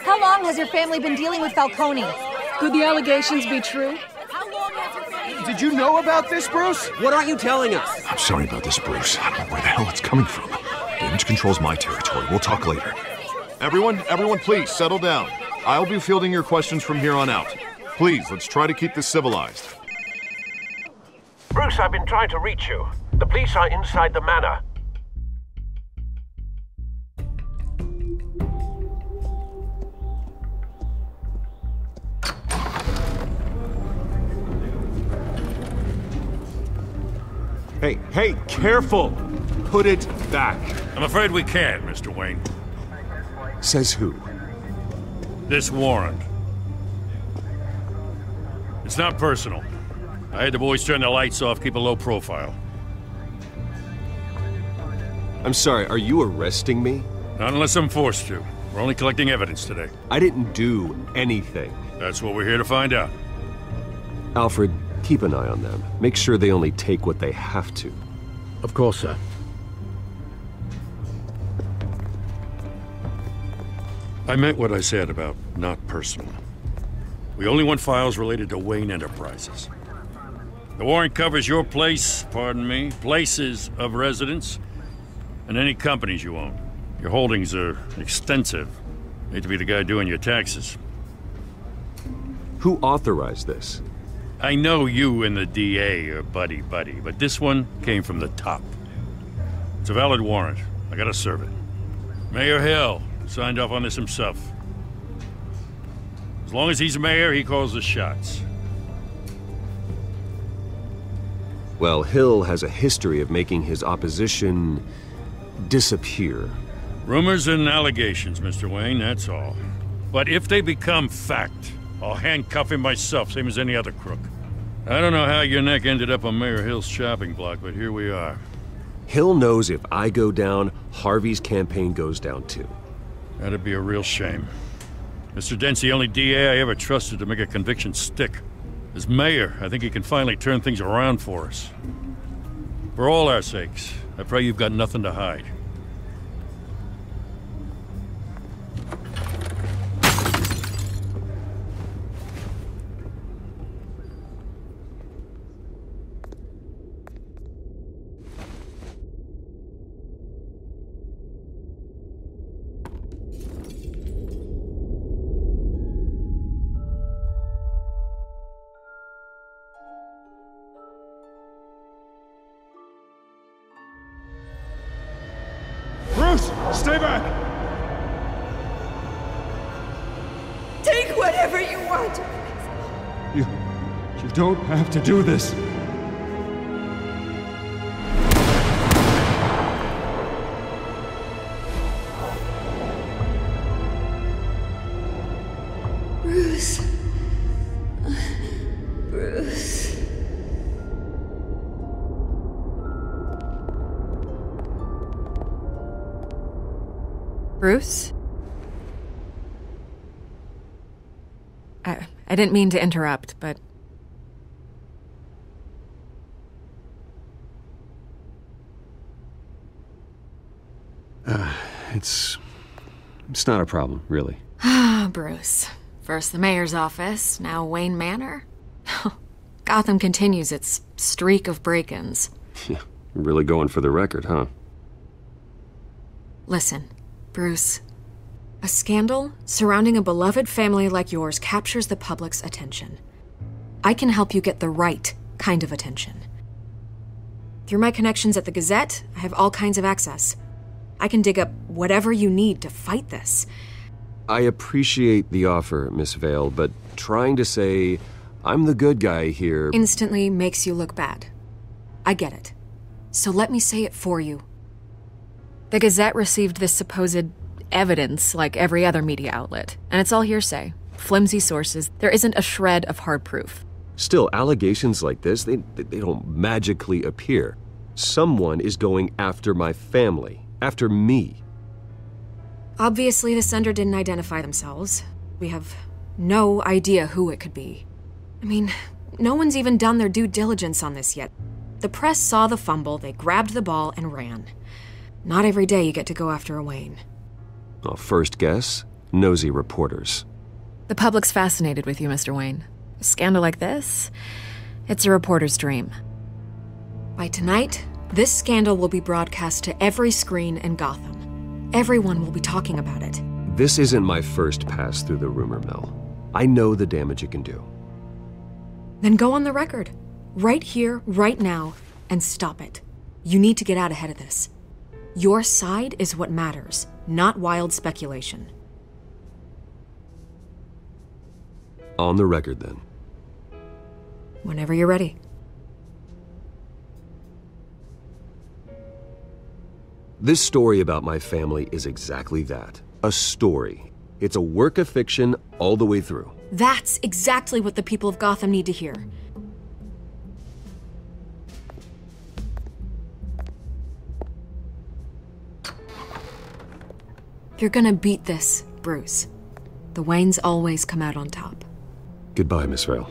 How long has your family been dealing with Falcone? Could the allegations be true? Did you know about this, Bruce? What aren't you telling us? I'm sorry about this, Bruce. I don't know where the hell it's coming from. Damage control's my territory. We'll talk later. Everyone, please, settle down. I'll be fielding your questions from here on out. Please, let's try to keep this civilized. Bruce, I've been trying to reach you. The police are inside the manor. Hey, careful! Put it back. I'm afraid we can't, Mr. Wayne. Says who? This warrant. It's not personal. I had the boys turn the lights off, keep a low profile. I'm sorry, are you arresting me? Not unless I'm forced to. We're only collecting evidence today. I didn't do anything. That's what we're here to find out. Alfred, keep an eye on them. Make sure they only take what they have to. Of course, sir. I meant what I said about not personal. We only want files related to Wayne Enterprises. The warrant covers your place, pardon me, places of residence, and any companies you own. Your holdings are extensive. Hate to be the guy doing your taxes. Who authorized this? I know you and the DA are buddy-buddy, but this one came from the top. It's a valid warrant. I gotta serve it. Mayor Hill signed off on this himself. As long as he's mayor, he calls the shots. Well, Hill has a history of making his opposition disappear. Rumors and allegations, Mr. Wayne, that's all. But if they become fact, I'll handcuff him myself, same as any other crook. I don't know how your neck ended up on Mayor Hill's chopping block, but here we are. Hill knows if I go down, Harvey's campaign goes down too. That'd be a real shame. Mr. Dent's the only DA I ever trusted to make a conviction stick. As mayor, I think he can finally turn things around for us. For all our sakes, I pray you've got nothing to hide. Stay back! Take whatever you want. You don't have to do this. Bruce. Bruce. Bruce? I didn't mean to interrupt, but... It's not a problem, really. Ah, Bruce. First the mayor's office, now Wayne Manor. Gotham continues its streak of break-ins. Yeah, really going for the record, huh? Listen, Bruce. A scandal surrounding a beloved family like yours captures the public's attention. I can help you get the right kind of attention. Through my connections at the Gazette, I have all kinds of access. I can dig up whatever you need to fight this. I appreciate the offer, Miss Vale, but trying to say I'm the good guy here instantly makes you look bad. I get it. So let me say it for you. The Gazette received this supposed evidence like every other media outlet, and it's all hearsay. Flimsy sources. There isn't a shred of hard proof. Still, allegations like this, they don't magically appear. Someone is going after my family, after me. Obviously, the sender didn't identify themselves. We have no idea who it could be. I mean, no one's even done their due diligence on this yet. The press saw the fumble, they grabbed the ball and ran. Not every day you get to go after a Wayne. Well, first guess, nosy reporters. The public's fascinated with you, Mr. Wayne. A scandal like this, it's a reporter's dream. By tonight, this scandal will be broadcast to every screen in Gotham. Everyone will be talking about it. This isn't my first pass through the rumor mill. I know the damage it can do. Then go on the record. Right here, right now, and stop it. You need to get out ahead of this. Your side is what matters, not wild speculation. On the record, then. Whenever you're ready. This story about my family is exactly that. A story. It's a work of fiction all the way through. That's exactly what the people of Gotham need to hear. You're gonna beat this, Bruce. The Waynes always come out on top. Goodbye, Miss Vale.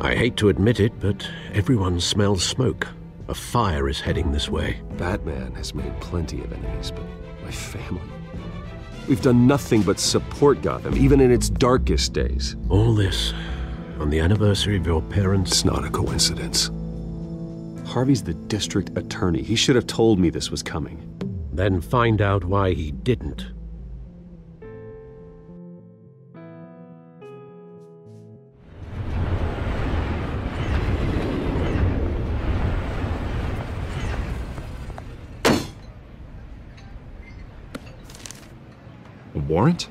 I hate to admit it, but everyone smells smoke. A fire is heading this way. Batman has made plenty of enemies, but my family... We've done nothing but support Gotham, even in its darkest days. All this on the anniversary of your parents'... It's not a coincidence. Harvey's the district attorney. He should have told me this was coming. Then find out why he didn't. A warrant?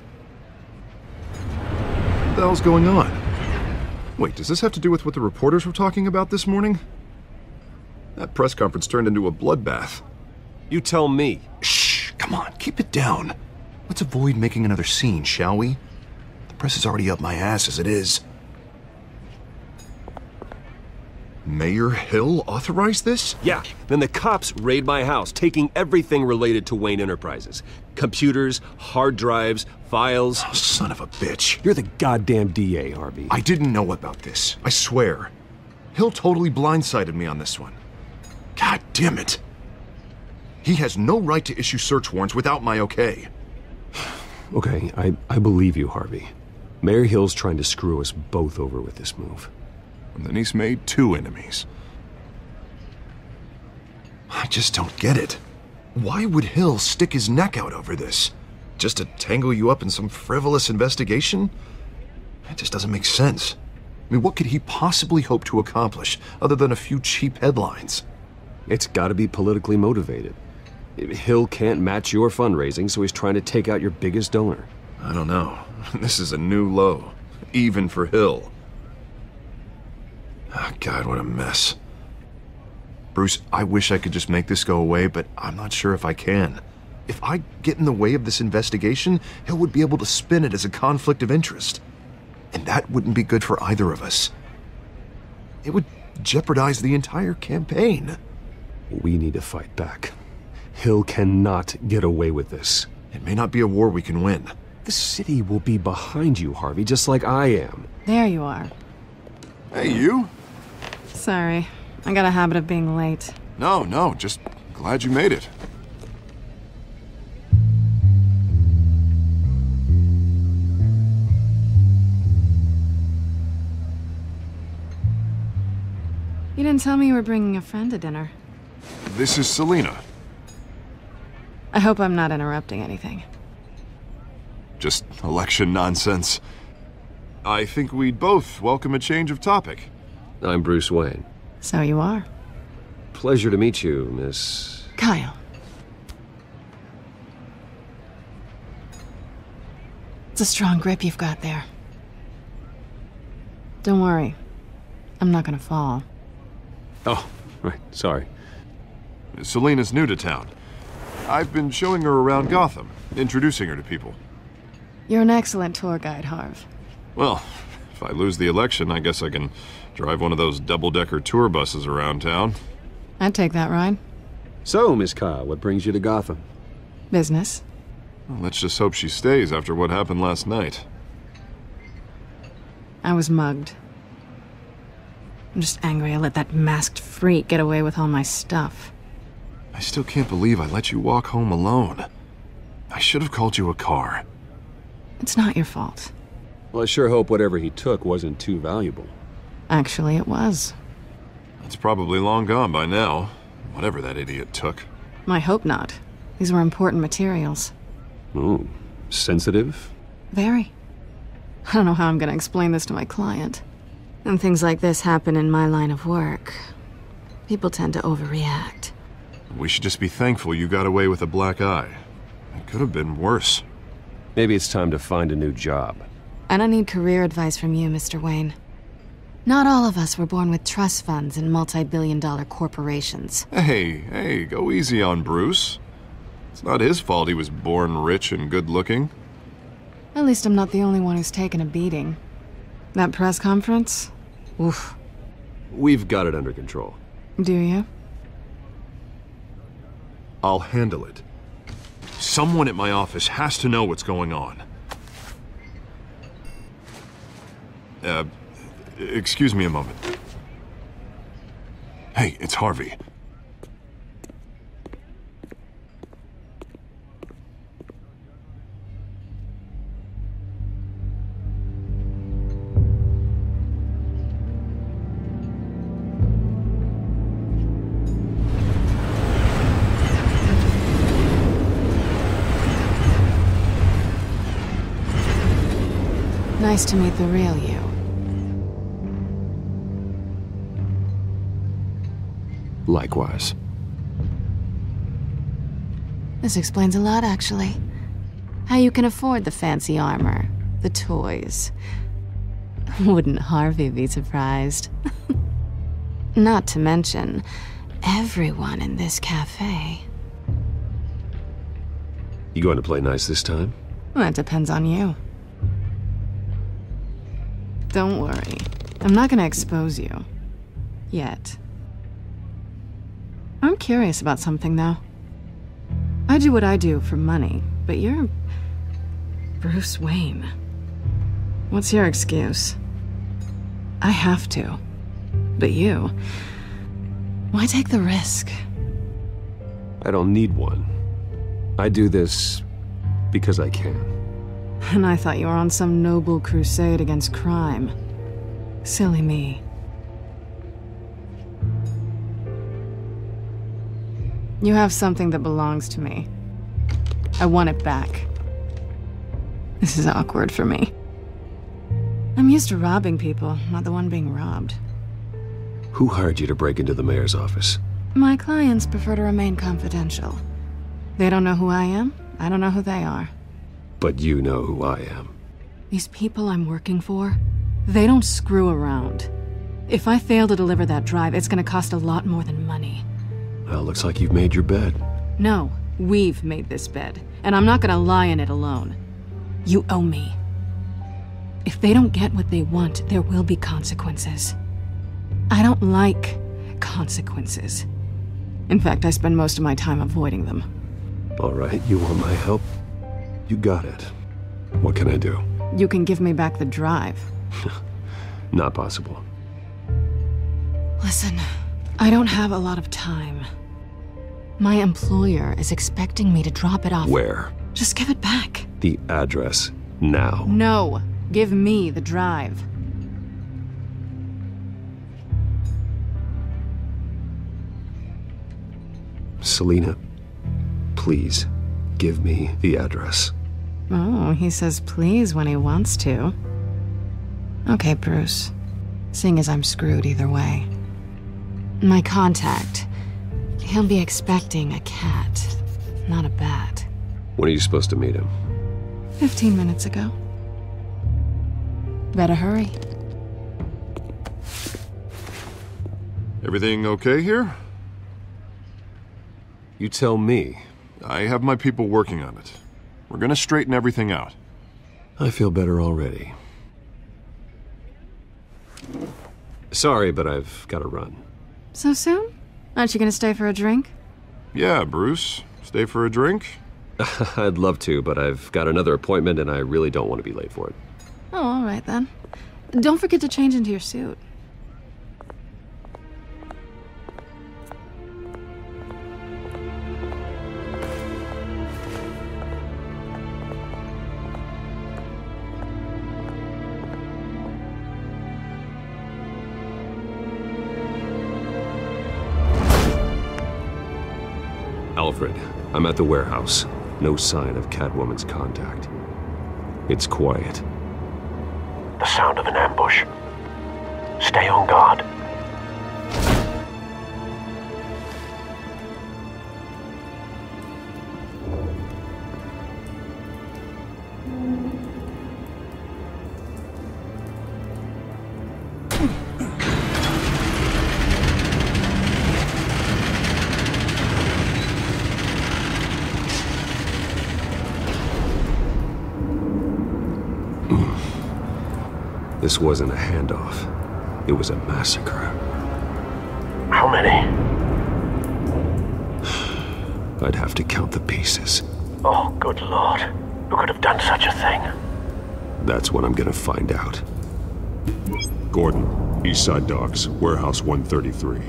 What the hell's going on? Wait, does this have to do with what the reporters were talking about this morning? That press conference turned into a bloodbath. You tell me. Shh, come on, keep it down. Let's avoid making another scene, shall we? The press is already up my ass as it is. Mayor Hill authorized this? Yeah, then the cops raid my house, taking everything related to Wayne Enterprises. Computers, hard drives, files. Oh, son of a bitch. You're the goddamn DA, Harvey. I didn't know about this, I swear. Hill totally blindsided me on this one. God damn it. He has no right to issue search warrants without my okay. Okay, I believe you, Harvey. Mayor Hill's trying to screw us both over with this move. And then he's made 2 enemies. I just don't get it. Why would Hill stick his neck out over this? Just to tangle you up in some frivolous investigation? It just doesn't make sense. I mean, what could he possibly hope to accomplish other than a few cheap headlines? It's gotta be politically motivated. Hill can't match your fundraising, so he's trying to take out your biggest donor. I don't know. This is a new low. Even for Hill. Oh, God, what a mess. Bruce, I wish I could just make this go away, but I'm not sure if I can. If I get in the way of this investigation, Hill would be able to spin it as a conflict of interest. And that wouldn't be good for either of us. It would jeopardize the entire campaign. We need to fight back. Hill cannot get away with this. It may not be a war we can win. The city will be behind you, Harvey, just like I am. There you are. Hey, you? Sorry. I got a habit of being late. No, just glad you made it. You didn't tell me you were bringing a friend to dinner. This is Selina. I hope I'm not interrupting anything. Just election nonsense. I think we'd both welcome a change of topic. I'm Bruce Wayne. So you are. Pleasure to meet you, Miss... Kyle. It's a strong grip you've got there. Don't worry. I'm not gonna fall. Oh, right, sorry. Selina's new to town. I've been showing her around Gotham, introducing her to people. You're an excellent tour guide, Harv. Well, if I lose the election, I guess I can drive one of those double-decker tour buses around town. I'd take that ride. So, Miss Kyle, what brings you to Gotham? Business. Well, let's just hope she stays after what happened last night. I was mugged. I'm just angry I let that masked freak get away with all my stuff. I still can't believe I let you walk home alone. I should have called you a car. It's not your fault. Well, I sure hope whatever he took wasn't too valuable. Actually, it was. It's probably long gone by now, whatever that idiot took. I hope not. These were important materials. Ooh, sensitive? Very. I don't know how I'm gonna explain this to my client. And things like this happen in my line of work. People tend to overreact. We should just be thankful you got away with a black eye. It could have been worse. Maybe it's time to find a new job. I don't need career advice from you, Mr. Wayne. Not all of us were born with trust funds and multi-billion-dollar corporations. Hey, go easy on Bruce. It's not his fault he was born rich and good-looking. At least I'm not the only one who's taken a beating. That press conference? Oof. We've got it under control. Do you? I'll handle it. Someone at my office has to know what's going on. Excuse me a moment. Hey, it's Harvey. Nice to meet the real you. Likewise. This explains a lot, actually. How you can afford the fancy armor, the toys. Wouldn't Harvey be surprised? Not to mention, everyone in this cafe. You going to play nice this time? Well, it depends on you. Don't worry. I'm not gonna expose you. Yet. I'm curious about something, though. I do what I do for money, but you're... Bruce Wayne. What's your excuse? I have to. But you... Why take the risk? I don't need one. I do this because I can. And I thought you were on some noble crusade against crime. Silly me. You have something that belongs to me. I want it back. This is awkward for me. I'm used to robbing people, not the one being robbed. Who hired you to break into the mayor's office? My clients prefer to remain confidential. They don't know who I am, I don't know who they are. But you know who I am. These people I'm working for, they don't screw around. If I fail to deliver that drive, it's gonna cost a lot more than money. Well, looks like you've made your bed. No, we've made this bed, and I'm not gonna lie in it alone. You owe me. If they don't get what they want, there will be consequences. I don't like consequences. In fact, I spend most of my time avoiding them. All right, you want my help? You got it. What can I do? You can give me back the drive. Not possible. Listen, I don't have a lot of time. My employer is expecting me to drop it off. Where? Just give it back. The address, now. No, give me the drive. Selina, please, give me the address. Oh, he says please when he wants to. Okay, Bruce. Seeing as I'm screwed either way. My contact, he'll be expecting a cat, not a bat. When are you supposed to meet him? 15 minutes ago. Better hurry. Everything okay here? You tell me. I have my people working on it. We're gonna straighten everything out. I feel better already. Sorry, but I've got to run. So soon? Aren't you gonna stay for a drink? Yeah, Bruce. Stay for a drink? I'd love to, but I've got another appointment and I really don't want to be late for it. Oh, all right then. Don't forget to change into your suit. Alfred, I'm at the warehouse. No sign of Catwoman's contact. It's quiet. The sound of an ambush. Stay on guard. This wasn't a handoff. It was a massacre. How many? I'd have to count the pieces. Oh, good lord. Who could have done such a thing? That's what I'm gonna find out. Gordon, Eastside Docks, Warehouse 133.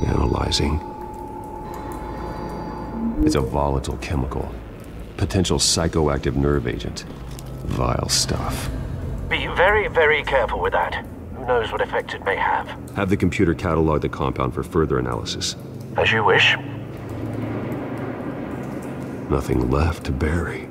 Analyzing. It's a volatile chemical. Potential psychoactive nerve agent. Vile stuff. Be very, very careful with that. Who knows what effects it may have. Have the computer catalog the compound for further analysis. As you wish. Nothing left to bury.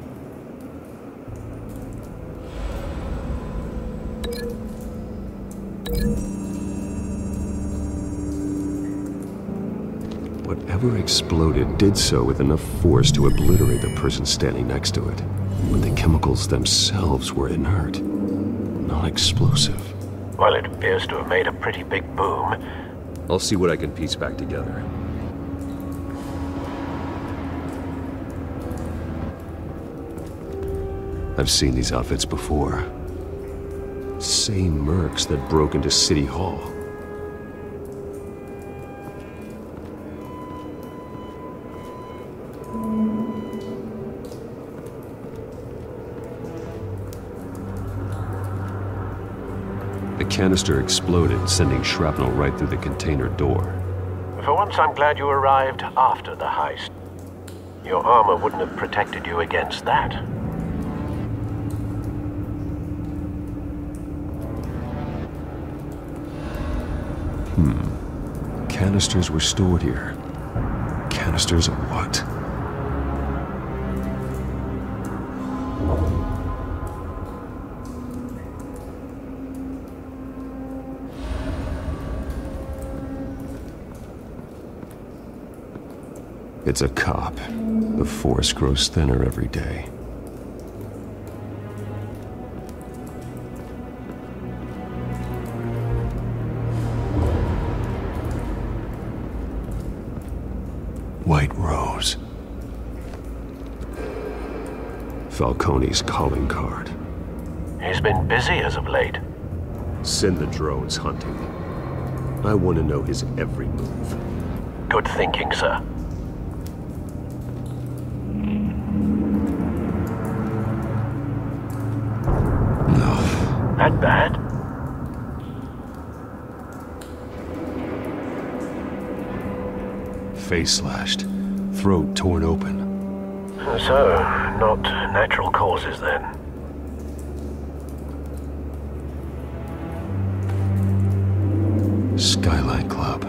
Whatever exploded did so with enough force to obliterate the person standing next to it. But the chemicals themselves were inert, not explosive. Well, it appears to have made a pretty big boom. I'll see what I can piece back together. I've seen these outfits before. Same mercs that broke into City Hall. The canister exploded, sending shrapnel right through the container door. For once, I'm glad you arrived after the heist. Your armor wouldn't have protected you against that. Canisters were stored here. Canisters of what? It's a cop. The force grows thinner every day. White Rose. Falcone's calling card. He's been busy as of late. Send the drones hunting. I want to know his every move. Good thinking, sir. No. That bad? Face slashed, throat torn open. So, not natural causes then. Skyline Club.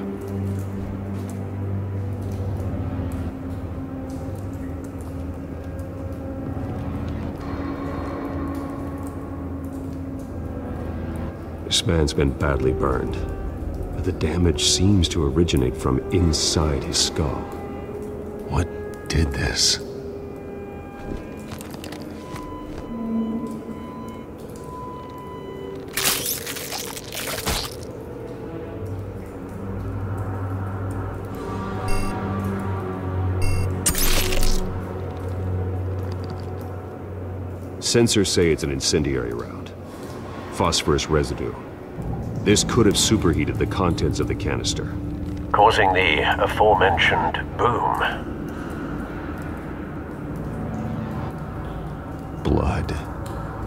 This man's been badly burned. The damage seems to originate from inside his skull. What did this? Sensors say it's an incendiary round. Phosphorus residue. This could have superheated the contents of the canister, causing the aforementioned boom. Blood,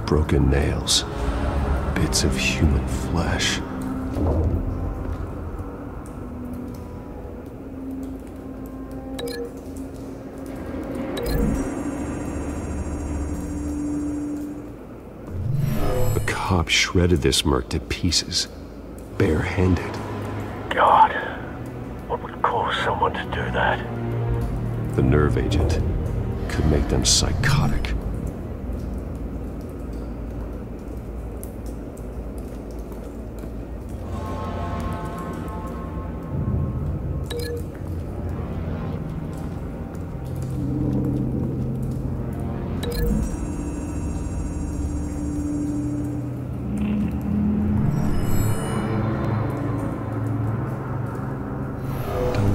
broken nails, bits of human flesh. The cop shredded this merc to pieces. Bare-handed. God, what would cause someone to do that? The nerve agent could make them psychotic.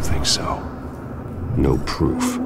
Think so. No proof.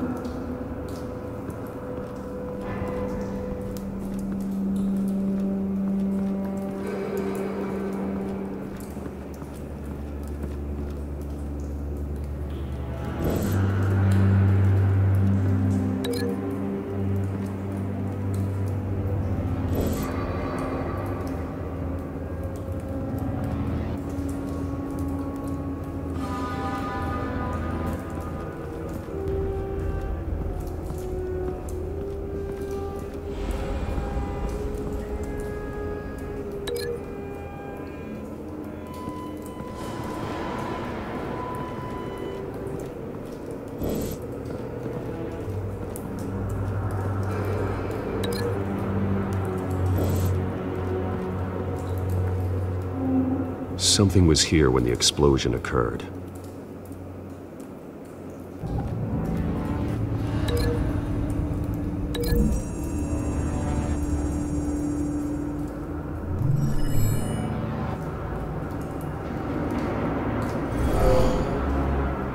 Something was here when the explosion occurred.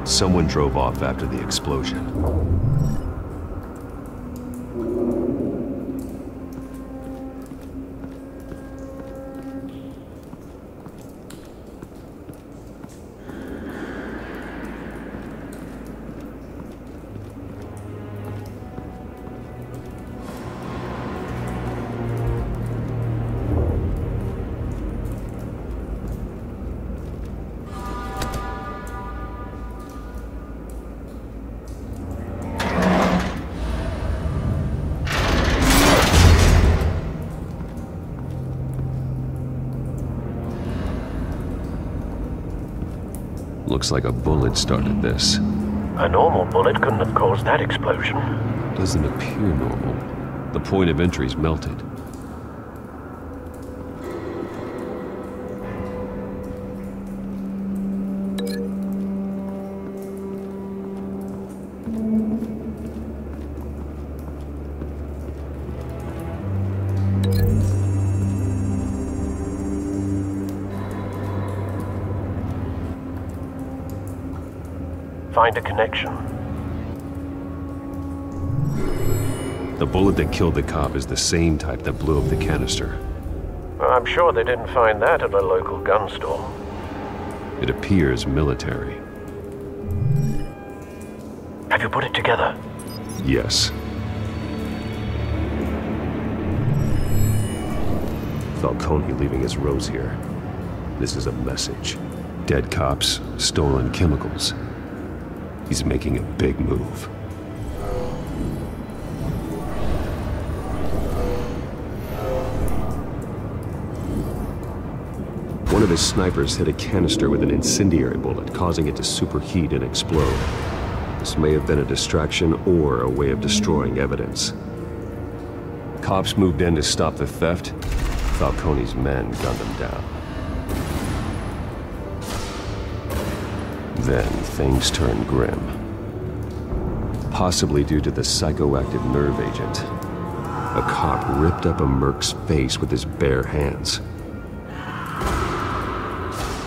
Someone drove off after the explosion. Looks like a bullet started this. A normal bullet couldn't have caused that explosion. Doesn't appear normal. The point of entry's melted. Find a connection. The bullet that killed the cop is the same type that blew up the canister. I'm sure they didn't find that at a local gun store. It appears military. Have you put it together? Yes. Falcone leaving his rose here. This is a message. Dead cops, stolen chemicals. He's making a big move. One of his snipers hit a canister with an incendiary bullet, causing it to superheat and explode. This may have been a distraction or a way of destroying evidence. Cops moved in to stop the theft. Falcone's men gunned them down. Then things turned grim. Possibly due to the psychoactive nerve agent. A cop ripped up a merc's face with his bare hands.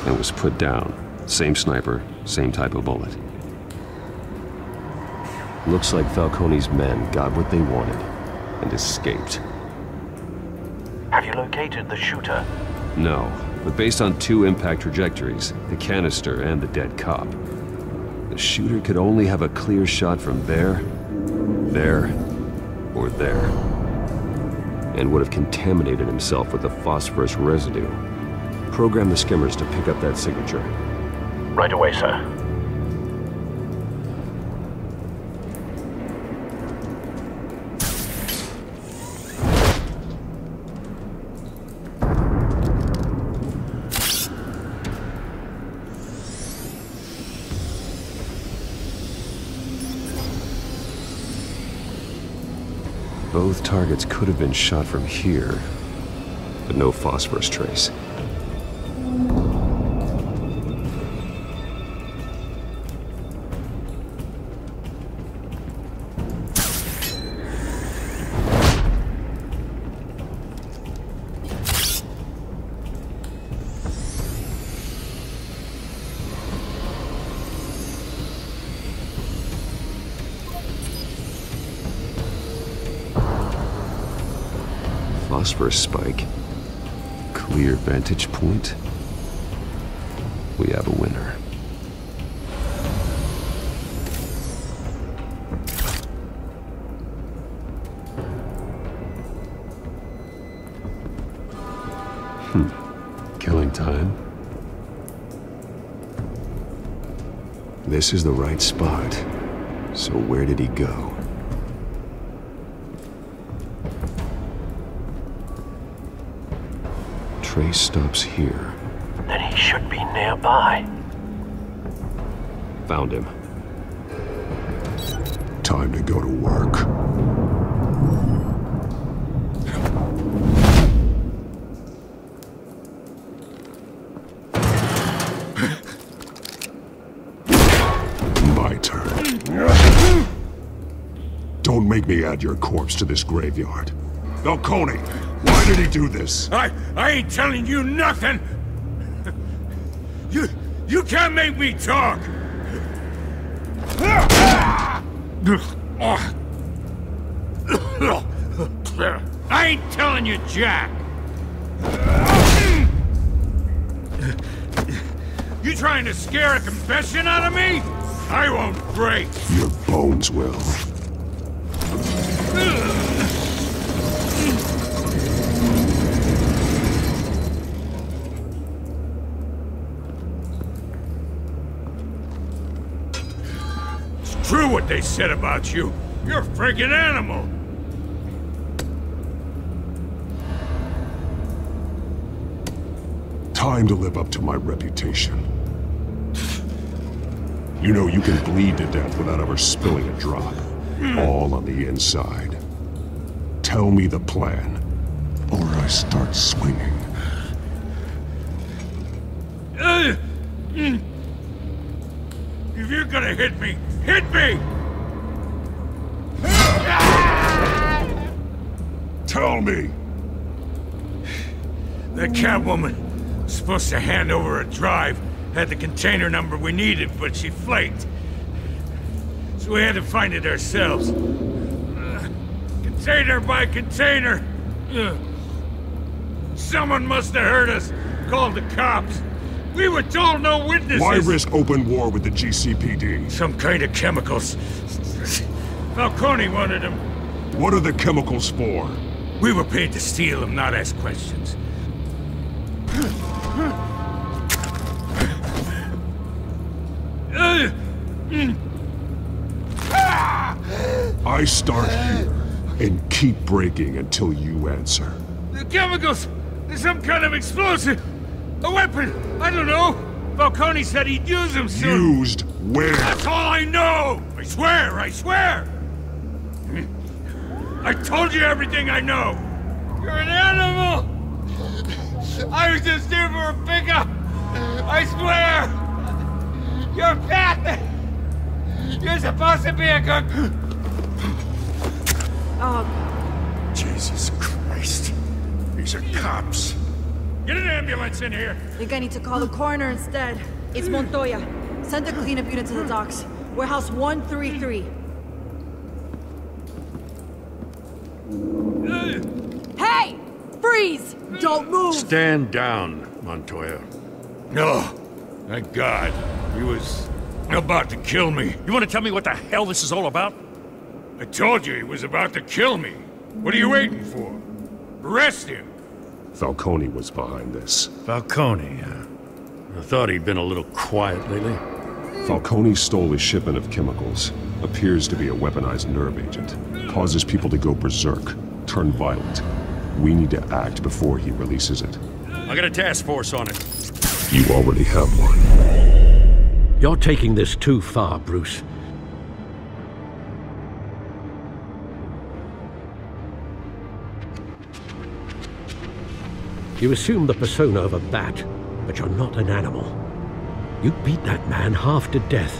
And was put down. Same sniper, same type of bullet. Looks like Falcone's men got what they wanted and escaped. Have you located the shooter? No, but based on 2 impact trajectories, the canister and the dead cop, the shooter could only have a clear shot from there, or there, and would have contaminated himself with the phosphorus residue. Program the skimmers to pick up that signature. Right away, sir. Both targets could have been shot from here, but no phosphorus trace. Phosphorus spike. Clear vantage point. We have a winner. Killing time. This is the right spot. So where did he go? Trace stops here. Then he should be nearby. Found him. Time to go to work. make me add your corpse to this graveyard. Falcone, why did he do this? I ain't telling you nothing! You can't make me talk! I ain't telling you, Jack! You trying to scare a confession out of me? I won't break! Your bones will. It's true what they said about you. You're a freaking animal! Time to live up to my reputation. You know you can bleed to death without ever spilling a drop. All on the inside. Tell me the plan, or I start swinging. If you're gonna hit me, hit me! Tell me! That Catwoman was supposed to hand over a drive, had the container number we needed, but she flaked. So we had to find it ourselves. Container by container. Someone must have heard us, called the cops. We were told no witnesses. Why risk open war with the GCPD? Some kind of chemicals. Falcone wanted them. What are the chemicals for? We were paid to steal them, not ask questions. I start here and keep breaking until you answer. The chemicals! There's some kind of explosive! A weapon! I don't know! Falcone said he'd use them soon! Used where? That's all I know! I swear! I swear! I told you everything I know! You're an animal! I was just here for a pickup! I swear! You're Pat! You're supposed to be a good... Oh. Jesus Christ. These are cops. Get an ambulance in here! Think I need to call the coroner instead. It's Montoya. Send the cleanup unit to the docks. Warehouse 133. Hey! Freeze! Don't move! Stand down, Montoya. No. Thank God. He was about to kill me. You want to tell me what the hell this is all about? I told you he was about to kill me. What are you waiting for? Arrest him! Falcone was behind this. Falcone, I thought he'd been a little quiet lately. Falcone stole a shipment of chemicals. Appears to be a weaponized nerve agent. Causes people to go berserk, turn violent. We need to act before he releases it. I got a task force on it. You already have one. You're taking this too far, Bruce. You assume the persona of a bat, but you're not an animal. You beat that man half to death.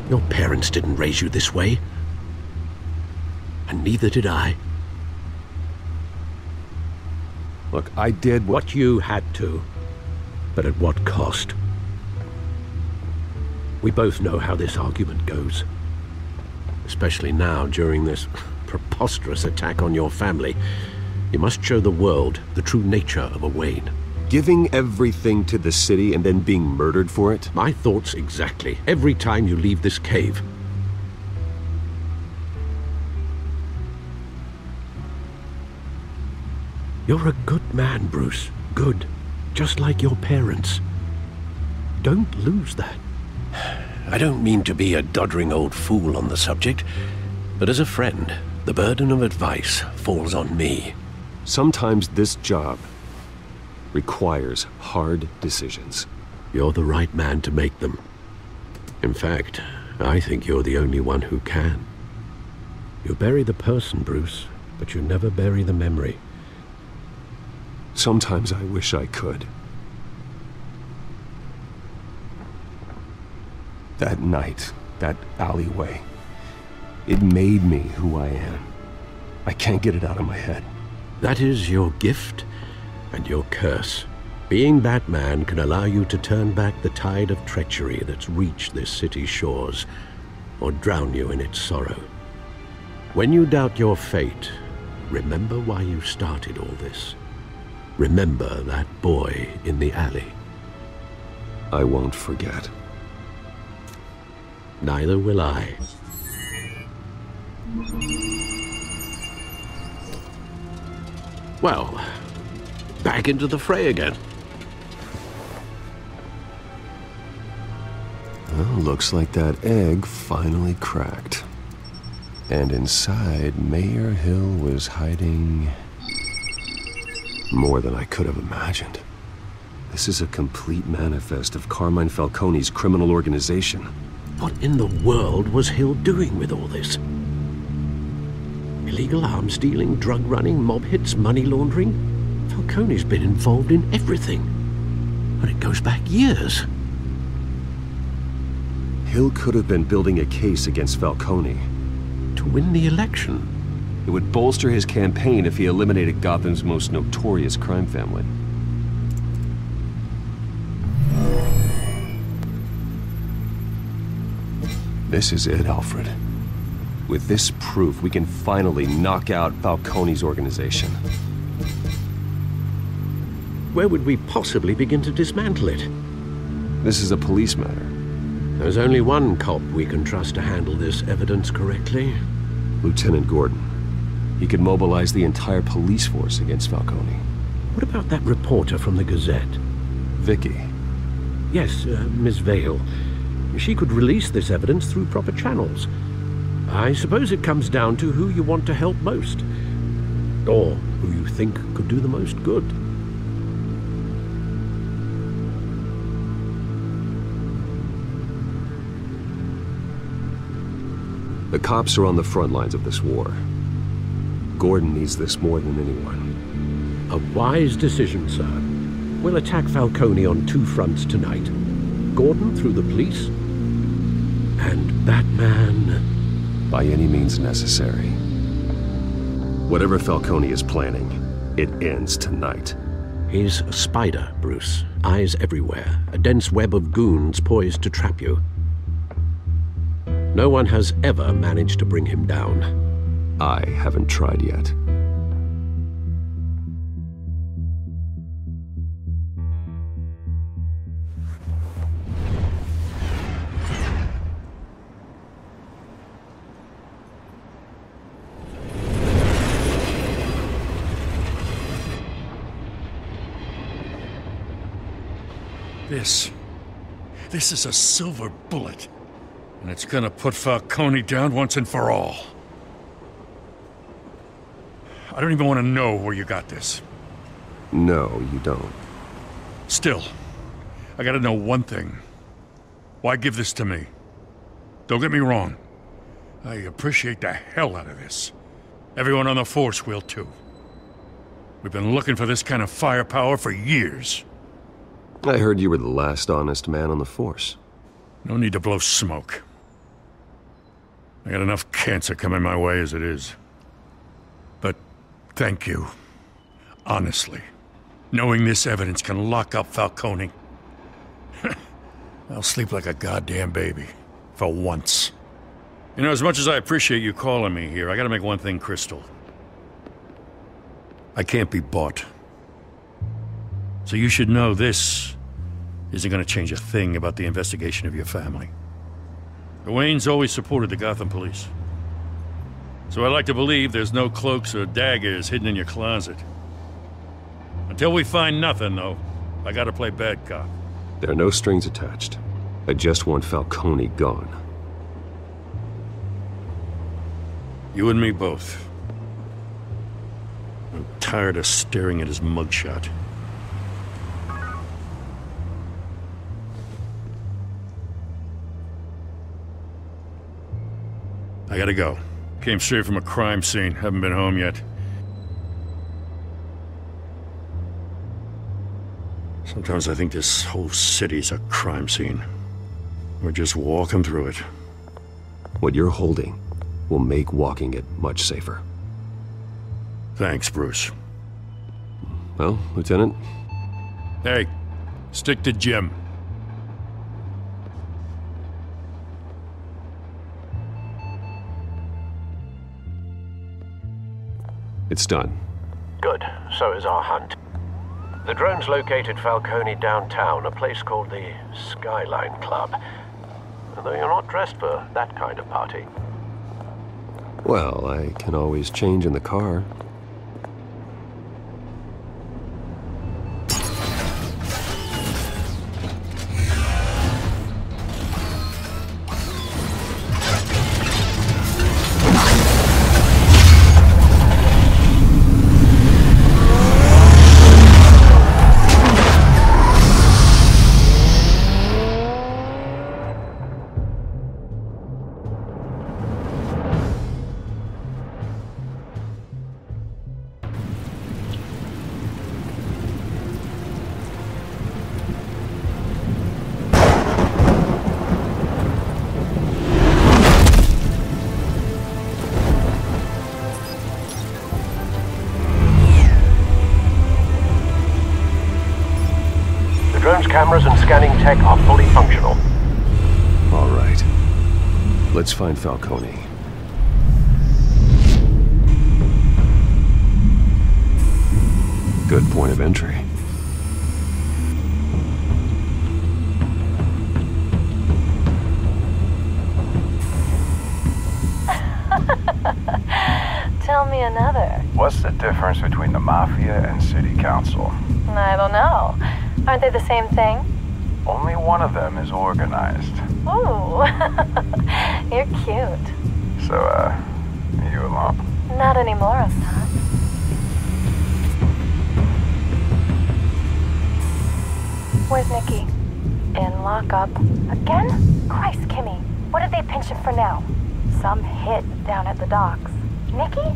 Your parents didn't raise you this way. And neither did I. Look, I did what you had to, but at what cost? We both know how this argument goes. Especially now, during this preposterous attack on your family. You must show the world the true nature of a Wayne. Giving everything to the city and then being murdered for it? My thoughts exactly. Every time you leave this cave. You're a good man, Bruce. Good. Just like your parents. Don't lose that. I don't mean to be a doddering old fool on the subject, but as a friend, the burden of advice falls on me. Sometimes this job requires hard decisions. You're the right man to make them. In fact, I think you're the only one who can. You bury the person, Bruce, but you never bury the memory. Sometimes I wish I could. That night, that alleyway, it made me who I am. I can't get it out of my head. That is your gift and your curse. Being Batman can allow you to turn back the tide of treachery that's reached this city's shores, or drown you in its sorrow. When you doubt your fate, remember why you started all this. Remember that boy in the alley. I won't forget. Neither will I. Well, back into the fray again. Well, looks like that egg finally cracked. And inside, Mayor Hill was hiding more than I could have imagined. This is a complete manifest of Carmine Falcone's criminal organization. What in the world was Hill doing with all this? Illegal arms dealing, drug running, mob hits, money laundering? Falcone's been involved in everything. But it goes back years. Hill could have been building a case against Falcone. To win the election? It would bolster his campaign if he eliminated Gotham's most notorious crime family. This is it, Alfred. With this proof, we can finally knock out Falcone's organization. Where would we possibly begin to dismantle it? This is a police matter. There's only one cop we can trust to handle this evidence correctly. Lieutenant Gordon. He could mobilize the entire police force against Falcone. What about that reporter from the Gazette? Vicky. Yes, Miss Vale. She could release this evidence through proper channels. I suppose it comes down to who you want to help most. Or who you think could do the most good. The cops are on the front lines of this war. Gordon needs this more than anyone. A wise decision, sir. We'll attack Falcone on two fronts tonight. Gordon through the police, and Batman... by any means necessary. Whatever Falcone is planning, it ends tonight. He's a spider, Bruce. Eyes everywhere. A dense web of goons poised to trap you. No one has ever managed to bring him down. I haven't tried yet. This is a silver bullet. And it's gonna put Falcone down once and for all. I don't even want to know where you got this. No, you don't. Still, I gotta know one thing. Why give this to me? Don't get me wrong. I appreciate the hell out of this. Everyone on the force will too. We've been looking for this kind of firepower for years. I heard you were the last honest man on the force. No need to blow smoke. I got enough cancer coming my way as it is. But thank you. Honestly. Knowing this evidence can lock up Falcone. I'll sleep like a goddamn baby. For once. You know, as much as I appreciate you calling me here, I gotta make one thing crystal. I can't be bought. So you should know this isn't gonna change a thing about the investigation of your family. The Waynes always supported the Gotham police. So I like to believe there's no cloaks or daggers hidden in your closet. Until we find nothing, though, I gotta play bad cop. There are no strings attached. I just want Falcone gone. You and me both. I'm tired of staring at his mugshot. I gotta go. Came straight from a crime scene. Haven't been home yet. Sometimes I think this whole city's a crime scene. or just walk him through it. What you're holding will make walking it much safer. Thanks, Bruce. Well, Lieutenant? Hey, stick to Jim. It's done. Good. So is our hunt. The drones located Falcone downtown, a place called the Skyline Club. Though you're not dressed for that kind of party. Well, I can always change in the car. Cameras and scanning tech are fully functional. All right. Let's find Falcone. Good point of entry. Tell me another. What's the difference between the Mafia and City Council? I don't know. Aren't they the same thing? Only one of them is organized. Ooh, you're cute. So, are you alone? Not anymore, I'm not. Where's Nikki? In lockup. Again? Christ, Kimmy. What did they pinch him for now? Some hit down at the docks. Nikki?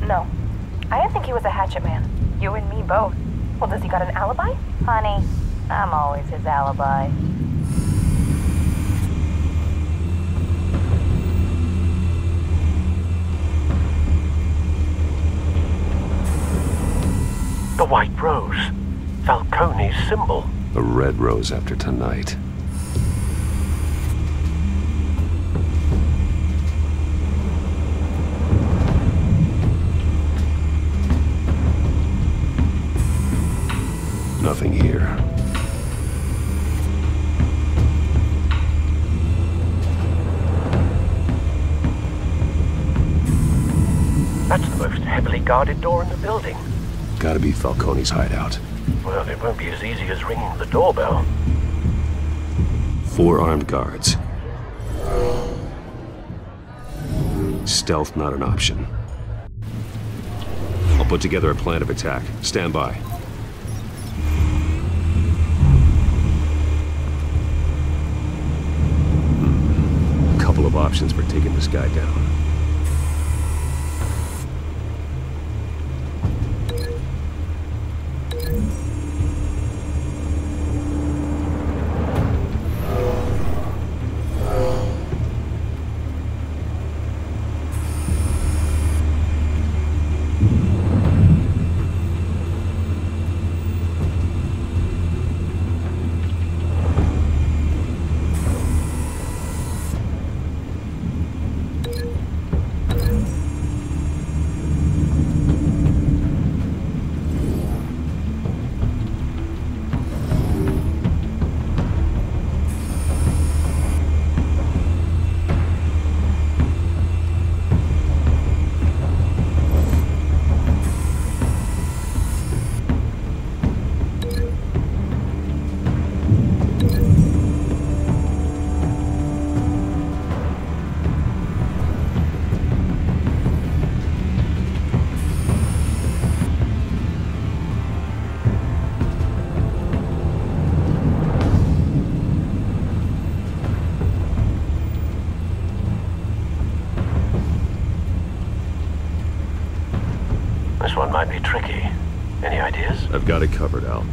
No. I didn't think he was a hatchet man. You and me both. Well, does he got an alibi? Honey, I'm always his alibi. The White Rose. Falcone's symbol. A red rose after tonight. Nothing here. That's the most heavily guarded door in the building. Gotta be Falcone's hideout. Well, it won't be as easy as ringing the doorbell. 4 armed guards. Stealth not an option. I'll put together a plan of attack. Stand by. Couple of options for taking this guy down. This one might be tricky. Any ideas? I've got it covered, Al.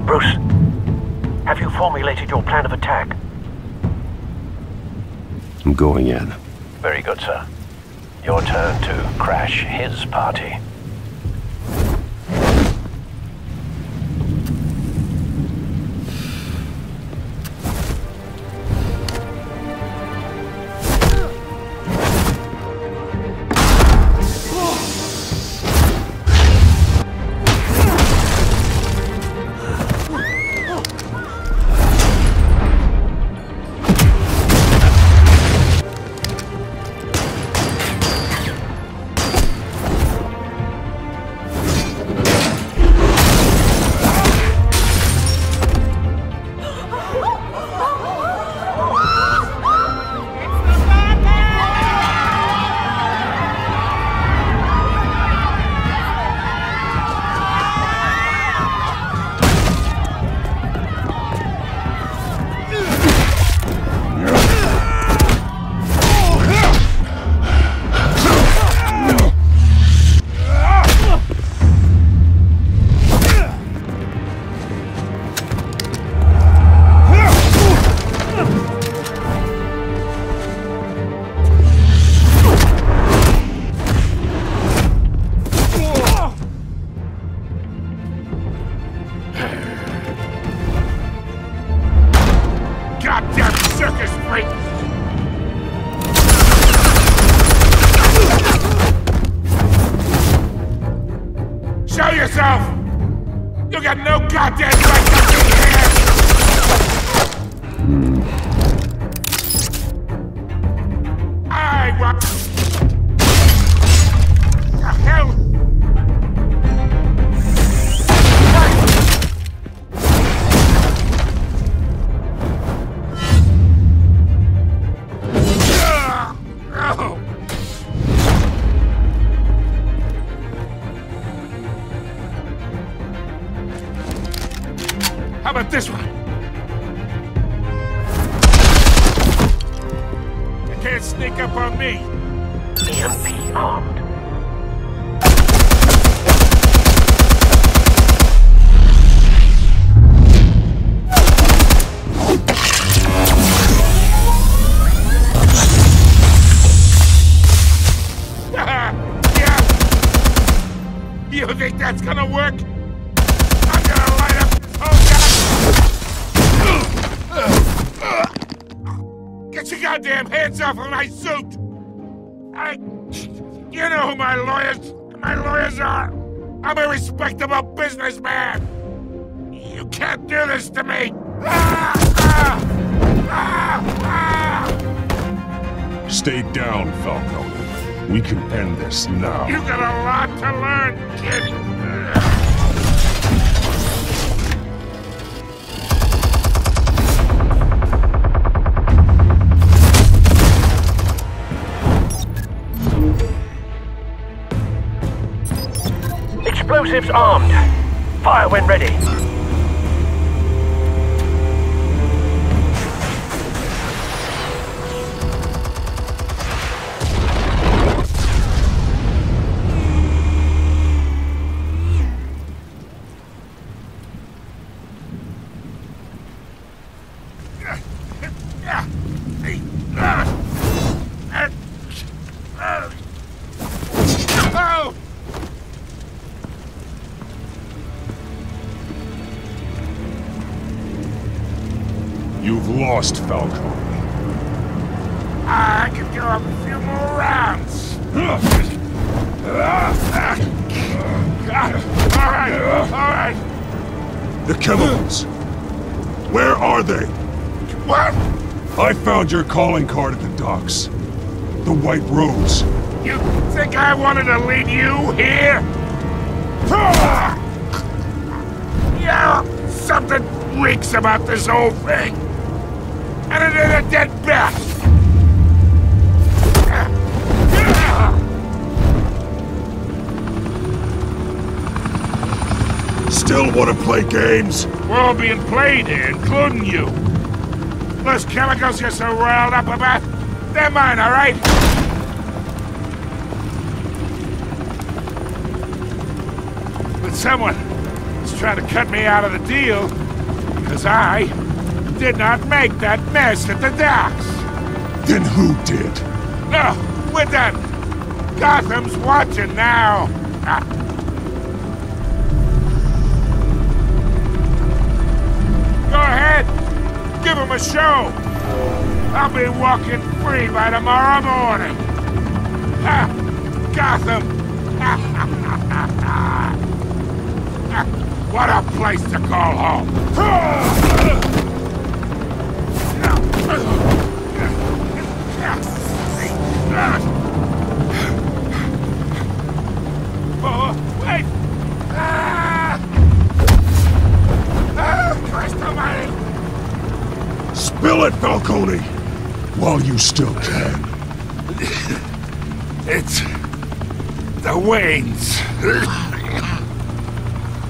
Bruce, have you formulated your plan of attack? I'm going in. Very good, sir. Your turn to crash his party. Show yourself! You got no goddamn right to be here! I want... The hell? How about this one? You can't sneak up on me. EMP armed. Yeah. You think that's gonna work? I'm gonna light up this whole Get your goddamn hands off of my suit! You know who my lawyers are! I'm a respectable businessman! You can't do this to me! Stay down, Falcone. We can end this now. You got a lot to learn, kid! Explosives armed. Fire when ready. Oh! You've lost, Falcone. I could go a few more rounds. All right. The chemicals. Where are they? What? I found your calling card at the docks. The White Rose. You think I wanted to lead you here? Yeah, something reeks about this whole thing. And it is a dead bat. Still want to play games? We're all being played here, including you. Those chemicals you're so riled up about, they're mine, all right? But Wayne's trying to cut me out of the deal because I did not make that mess at the docks. Then who did? No, we're done. Gotham's watching now. Go ahead. Give him a show. I'll be walking free by tomorrow morning. Gotham. What a place to call home. Oh, wait! Christ almighty! Spill it, Falcone! While you still can. It's the Waynes.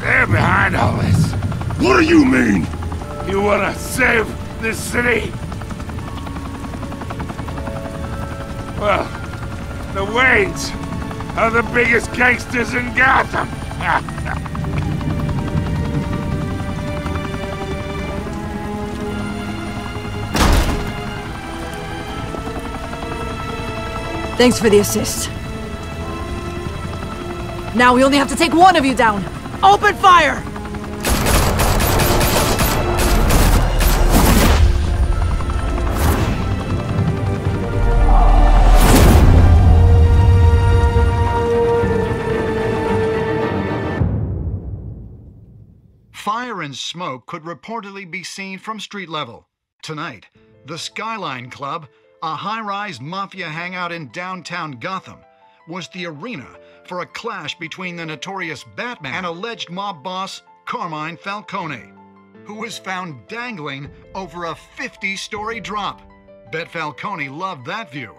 They're behind all this. What do you mean? You wanna save this city? Well, the Waynes are the biggest gangsters in Gotham. Thanks for the assist. Now we only have to take one of you down. Open fire! Fire and smoke could reportedly be seen from street level. Tonight, the Skyline Club, a high-rise mafia hangout in downtown Gotham, was the arena for a clash between the notorious Batman and alleged mob boss Carmine Falcone, who was found dangling over a 50-story drop. Bet Falcone loved that view.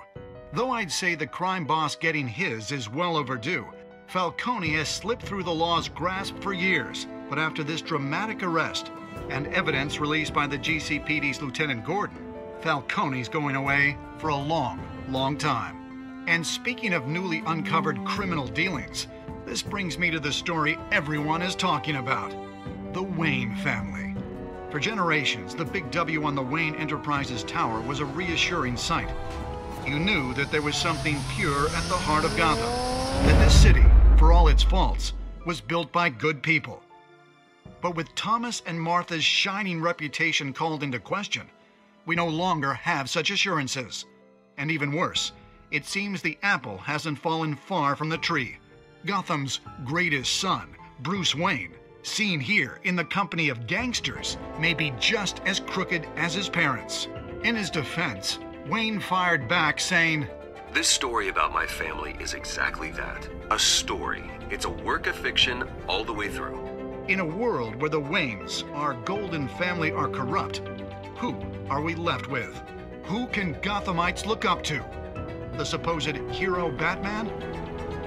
Though I'd say the crime boss getting his is well overdue, Falcone has slipped through the law's grasp for years. But after this dramatic arrest and evidence released by the GCPD's Lieutenant Gordon, Falcone's going away for a long, long time. And speaking of newly uncovered criminal dealings, this brings me to the story everyone is talking about: the Wayne family. For generations, the big W on the Wayne Enterprises Tower was a reassuring sight. You knew that there was something pure at the heart of Gotham, that this city, for all its faults, was built by good people. But with Thomas and Martha's shining reputation called into question, we no longer have such assurances. And even worse, it seems the apple hasn't fallen far from the tree. Gotham's greatest son, Bruce Wayne, seen here in the company of gangsters, may be just as crooked as his parents. In his defense, Wayne fired back saying, "This story about my family is exactly that. A story. It's a work of fiction all the way through." In a world where the Waynes, our golden family, are corrupt, who are we left with? Who can Gothamites look up to? The supposed hero Batman?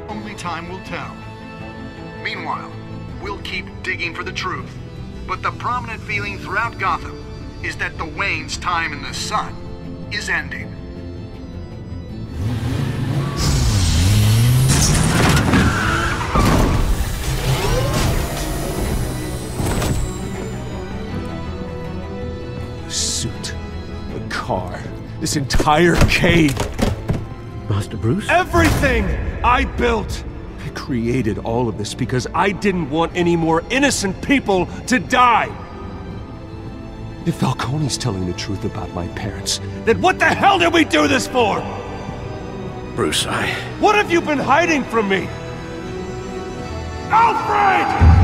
Only time will tell. Meanwhile, we'll keep digging for the truth. But the prominent feeling throughout Gotham is that the Waynes' time in the sun is ending. Suit, the car, this entire cave. Master Bruce? Everything I built! I created all of this because I didn't want any more innocent people to die. If Falcone's telling the truth about my parents, then what the hell did we do this for? Bruce, What have you been hiding from me? Alfred!